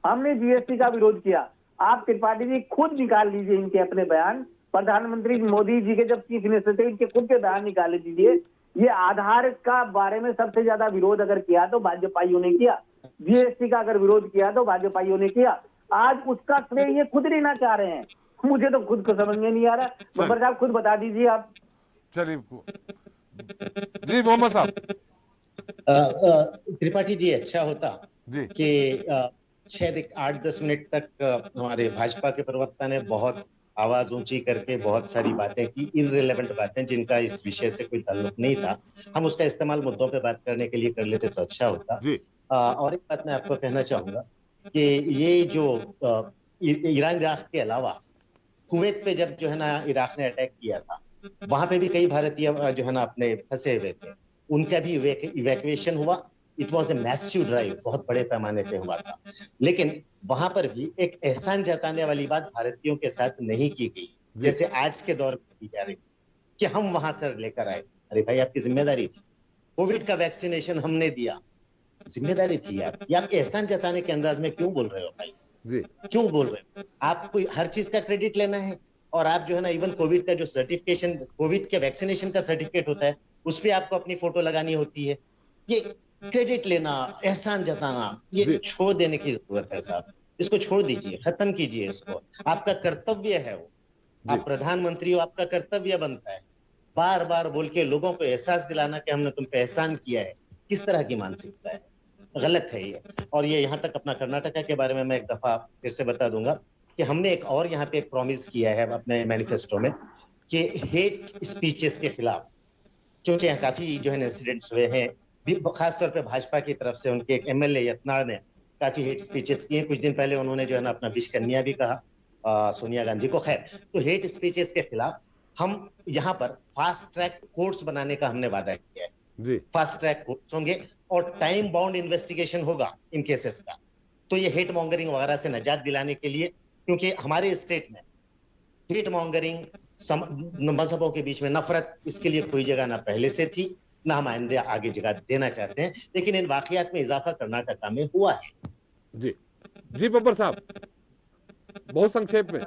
हमने GST का विरोध किया। आप त्रिपाठी जी खुद निकाल लीजिए इनके अपने बयान, प्रधानमंत्री मोदी जी के जब चीफ मिनिस्टर थे, इनके खुद के बयान निकाल दीजिए। ये आधार का बारे में सबसे ज्यादा विरोध अगर किया तो भाजपाइयों ने किया, GST का अगर विरोध किया तो भाजपाइयों ने किया। आज उसका श्रेय ये खुद लेना चाह रहे हैं, मुझे तो खुद को समझ में नहीं आ रहा। बब्बर साहब खुद बता दीजिए आप। चलिए जी मोहम्मद साहब। त्रिपाठी जी, अच्छा होता जी कि 6-8-10 मिनट तक हमारे भाजपा के प्रवक्ता ने बहुत आवाज ऊंची करके बहुत सारी बातें की, इररिलेवेंट बातें जिनका इस विषय से कोई ताल्लुक नहीं था। हम उसका इस्तेमाल मुद्दों पे बात करने के लिए कर लेते तो अच्छा होता जी। और एक बात मैं आपको कहना चाहूंगा कि ये जो ईरान इराक के अलावा कुवैत पे जब जो है ना इराक ने अटैक किया था, वहां पे भी कई भारतीय जो है ना अपने फंसे हुए थे, उनका भी इवैक्यूएशन हुआ। It was a massive drive, बहुत बड़े पैमाने पे हुआ था। लेकिन वहां पर भी एक एहसान जताने वाली बात भारतीयों के साथ नहीं की गई, जैसे आज के दौर में की जा रही कि हम वहां से लेकर आए। अरे भाई, आपकी जिम्मेदारी थी, कोविड का वैक्सीनेशन हमने दिया, जिम्मेदारी थी आपकी। आप एहसान जताने के अंदाज में क्यों बोल रहे हो भाई जी? क्यों बोल रहे हो? आपको हर चीज का क्रेडिट लेना है और आप जो है ना इवन कोविड का जो सर्टिफिकेशन, कोविड के वैक्सीनेशन का सर्टिफिकेट होता है, उस पे आपको अपनी फोटो लगानी होती है। ये क्रेडिट लेना, एहसान जताना, ये छोड़ देने की जरूरत है साहब। इसको छोड़ दीजिए, खत्म कीजिए इसको। आपका कर्तव्य है वो, आप प्रधानमंत्री हो, आपका कर्तव्य बनता है बार बार बोल के लोगों को एहसास दिलाना कि हमने तुम पे एहसान किया है। किस तरह की मानसिकता है, गलत है ये। और ये यहाँ तक अपना कर्नाटका के बारे में मैं एक दफा फिर से बता दूंगा कि हमने एक और यहाँ पे प्रॉमिस किया है अपने मैनिफेस्टो में कि हेट स्पीचेस के खिलाफ, क्योंकि यहाँ काफी जो है इंसिडेंट्स हुए हैं, खासतौर पे भाजपा की तरफ से उनके एक एमएलए यत्नाड़ ने काफी हेट स्पीचेस किए। कुछ दिन पहले उन्होंने जो है ना अपना विश कन्या भी कहा सोनिया गांधी को। खैर, तो हेट स्पीचेस के खिलाफ हम यहाँ पर फास्ट ट्रैक कोर्ट्स बनाने का हमने वादा किया है जी। फास्ट ट्रैक कोर्ट्स होंगे और टाइम बाउंड इन्वेस्टिगेशन होगा इन केसेस का। तो ये हेट मॉन्गरिंग वगैरह से निजात दिलाने के लिए, क्योंकि हमारे स्टेट में हेट मॉन्गरिंग, मजहबों के बीच में नफरत, इसके लिए कोई जगह ना पहले से थी, ना हम आइंदे आगे जगह देना चाहते हैं। लेकिन इन वाकयात में इजाफा कर्नाटका में हुआ है। जी जी बब्बर साहब, बहुत संक्षेप में।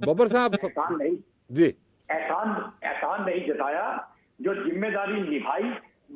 बब्बर साहब एहसान नहीं जी, एहसान नहीं जताया, जो जिम्मेदारी निभाई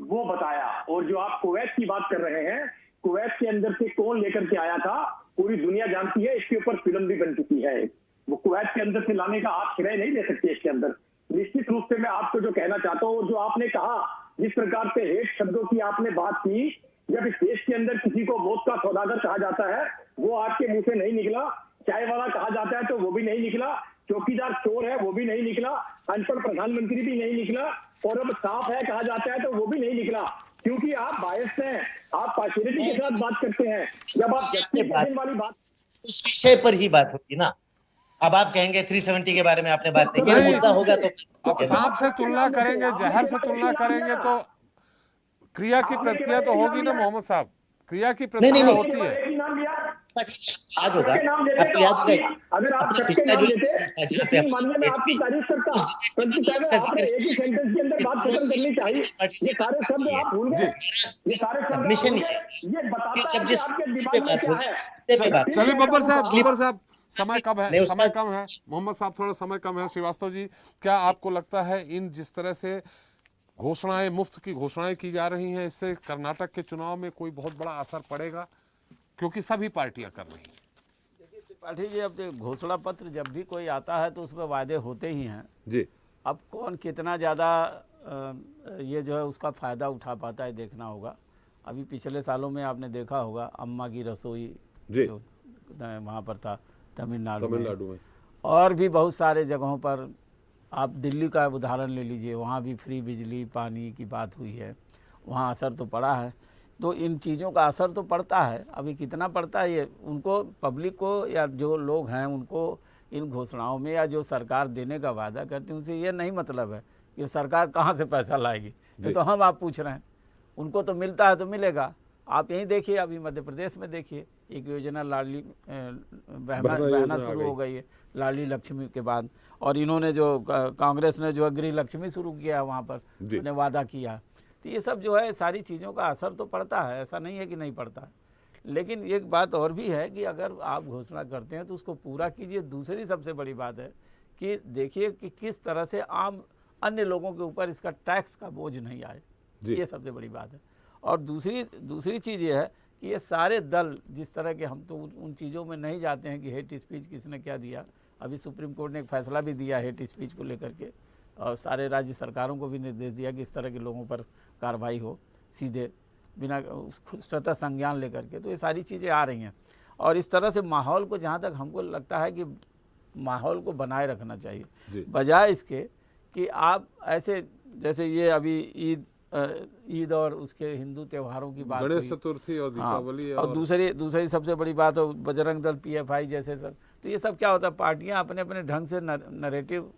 वो बताया। और जो आप कुवैत की बात कर रहे हैं, कुवैत के अंदर से कौन लेकर के आया था पूरी दुनिया जानती है, इसके ऊपर फिल्म भी बन चुकी है। वो कुवैत के अंदर से लाने का आप श्रेय नहीं ले सकते इसके अंदर। निश्चित रूप से मैं आपको जो कहना चाहता हूँ, जो आपने कहा, जिस प्रकार से हेट शब्दों की आपने बात की, जब इस देश के अंदर किसी को मौत का सौदागर कहा जाता है, वो आपके मुंह से नहीं निकला। चाय वाला कहा जाता है तो वो भी नहीं निकला। चौकीदार चोर है वो भी नहीं निकला। अनपढ़ प्रधानमंत्री भी नहीं निकला। और अब सांप है कहा जाता है तो वो भी नहीं निकला, क्योंकि आप बायस हैं, आप पार्शियलिटी के साथ बात करते हैं। जब आप जस्टिफिकेशन वाली बात, उस विषय पर ही बात होगी ना। अब आप कहेंगे 370 के बारे में आपने बात नहीं की, मुद्दा होगा तो अब सांप से तुलना करेंगे, जहर से तुलना करेंगे तो क्रिया की प्रतिक्रिया तो होगी ना मोहम्मद साहब, क्रिया की प्रतिक्रिया होती है। याद होगा, आपको याद होगा अगर आप अपना पिछला जो जहाँ पे मानने में आपकी तारीफ करता, परंतु पहले आपने एक ही सेंटेंस के अंदर बात खत्म करनी चाहिए। ये सारे शब्द आप भूल गए, ये सारे शब्द मिशन ये बताता जब है कि जिस आपके पे दिमाग में बात क्या होगी है। पे बात चलिए बब्बर साहब समय कम है, नहीं, समय कम है मोहम्मद साहब, थोड़ा समय कम है। श्रीवास्तव जी, क्या आपको लगता है इन जिस तरह से घोषणाएं, मुफ्त की घोषणाएं की जा रही हैं, इससे कर्नाटक के चुनाव में कोई बहुत बड़ा असर पड़ेगा? क्योंकि सभी पार्टियां कर रही हैं। देखिए त्रिपाठी जी, अब घोषणा पत्र जब भी कोई आता है तो उसमें वादे होते ही हैं जी। अब कौन कितना ज़्यादा ये जो है उसका फ़ायदा उठा पाता है देखना होगा। अभी पिछले सालों में आपने देखा होगा अम्मा की रसोई जी, जो वहाँ पर था तमिलनाडु में, और भी बहुत सारे जगहों पर। आप दिल्ली का उदाहरण ले लीजिए, वहाँ भी फ्री बिजली पानी की बात हुई है, वहाँ असर तो पड़ा है। तो इन चीज़ों का असर तो पड़ता है। अभी कितना पड़ता है ये उनको, पब्लिक को, या जो लोग हैं उनको इन घोषणाओं में या जो सरकार देने का वादा करती है उनसे ये नहीं मतलब है कि सरकार कहाँ से पैसा लाएगी। ये तो हम आप पूछ रहे हैं, उनको तो मिलता है तो मिलेगा। आप यहीं देखिए, अभी मध्य प्रदेश में देखिए, एक योजना लाडली बहना शुरू हो गई है लाडली लक्ष्मी के बाद। और इन्होंने जो कांग्रेस ने जो गृह लक्ष्मी शुरू किया वहाँ पर उन्होंने वादा किया। तो ये सब जो है सारी चीज़ों का असर तो पड़ता है, ऐसा नहीं है कि नहीं पड़ता है। लेकिन एक बात और भी है कि अगर आप घोषणा करते हैं तो उसको पूरा कीजिए। दूसरी सबसे बड़ी बात है कि देखिए कि किस तरह से आम अन्य लोगों के ऊपर इसका टैक्स का बोझ नहीं आए, ये सबसे बड़ी बात है। और दूसरी चीज़ ये है कि ये सारे दल जिस तरह के, हम तो उन चीज़ों में नहीं जाते हैं कि हेट स्पीच किसने क्या दिया। अभी सुप्रीम कोर्ट ने एक फैसला भी दिया हेट स्पीच को लेकर के, और सारे राज्य सरकारों को भी निर्देश दिया कि इस तरह के लोगों पर कार्रवाई हो सीधे, बिना स्वतः संज्ञान लेकर के। तो ये सारी चीज़ें आ रही हैं और इस तरह से माहौल को, जहाँ तक हमको लगता है कि माहौल को बनाए रखना चाहिए, बजाय इसके कि आप ऐसे, जैसे ये अभी ईद और उसके हिंदू त्योहारों की बात, गणेश चतुर्थी और दीपावली, और दूसरी सबसे बड़ी बात हो बजरंग दल, PFI जैसे सब। तो ये सब क्या होता है, पार्टियां अपने अपने ढंग से नरेटिव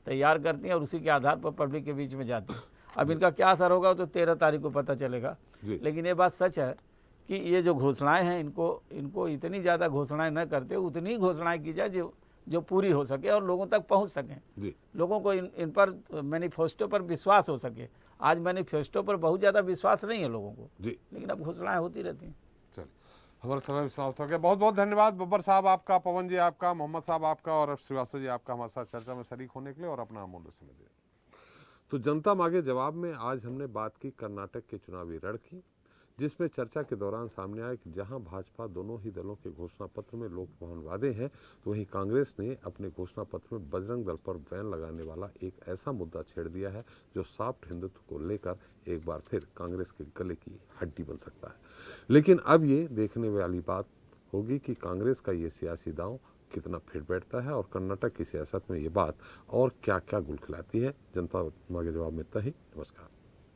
तैयार करती हैं और उसी के आधार पर पब्लिक के बीच में जाती हैं। अब इनका क्या असर होगा तो 13 तारीख को पता चलेगा। लेकिन ये बात सच है कि ये जो घोषणाएं हैं, इनको इतनी ज़्यादा घोषणाएं न करते, उतनी ही घोषणाएं की जाए जो पूरी हो सके और लोगों तक पहुंच सकें, लोगों को इन पर मैनिफेस्टो पर विश्वास हो सके। आज मैनिफेस्टो पर बहुत ज़्यादा विश्वास नहीं है लोगों को, लेकिन अब घोषणाएं होती रहती हैं। चलिए, हमारा समय भी समाप्त हो गया। बहुत बहुत धन्यवाद बब्बर साहब आपका, पवन जी आपका, मोहम्मद साहब आपका और श्रीवास्तव जी आपका हमारे साथ चर्चा में शरीक होने के लिए और अपना अमूल्य समय दिया। तो जनता मांगे जवाब में आज हमने बात की कर्नाटक के चुनावी रण की, जिसमें चर्चा के दौरान सामने आया कि जहां भाजपा दोनों ही दलों के घोषणा पत्र में लोक भवन वादे हैं, तो वहीं कांग्रेस ने अपने घोषणा पत्र में बजरंग दल पर बैन लगाने वाला एक ऐसा मुद्दा छेड़ दिया है जो सॉफ्ट हिंदुत्व को लेकर एक बार फिर कांग्रेस के गले की हड्डी बन सकता है। लेकिन अब ये देखने वाली बात होगी कि कांग्रेस का ये सियासी दांव कितना फिट बैठता है और कर्नाटक की सियासत में ये बात और क्या क्या गुल खिलाती है। जनता मांगे जवाब में इतना ही। नमस्कार।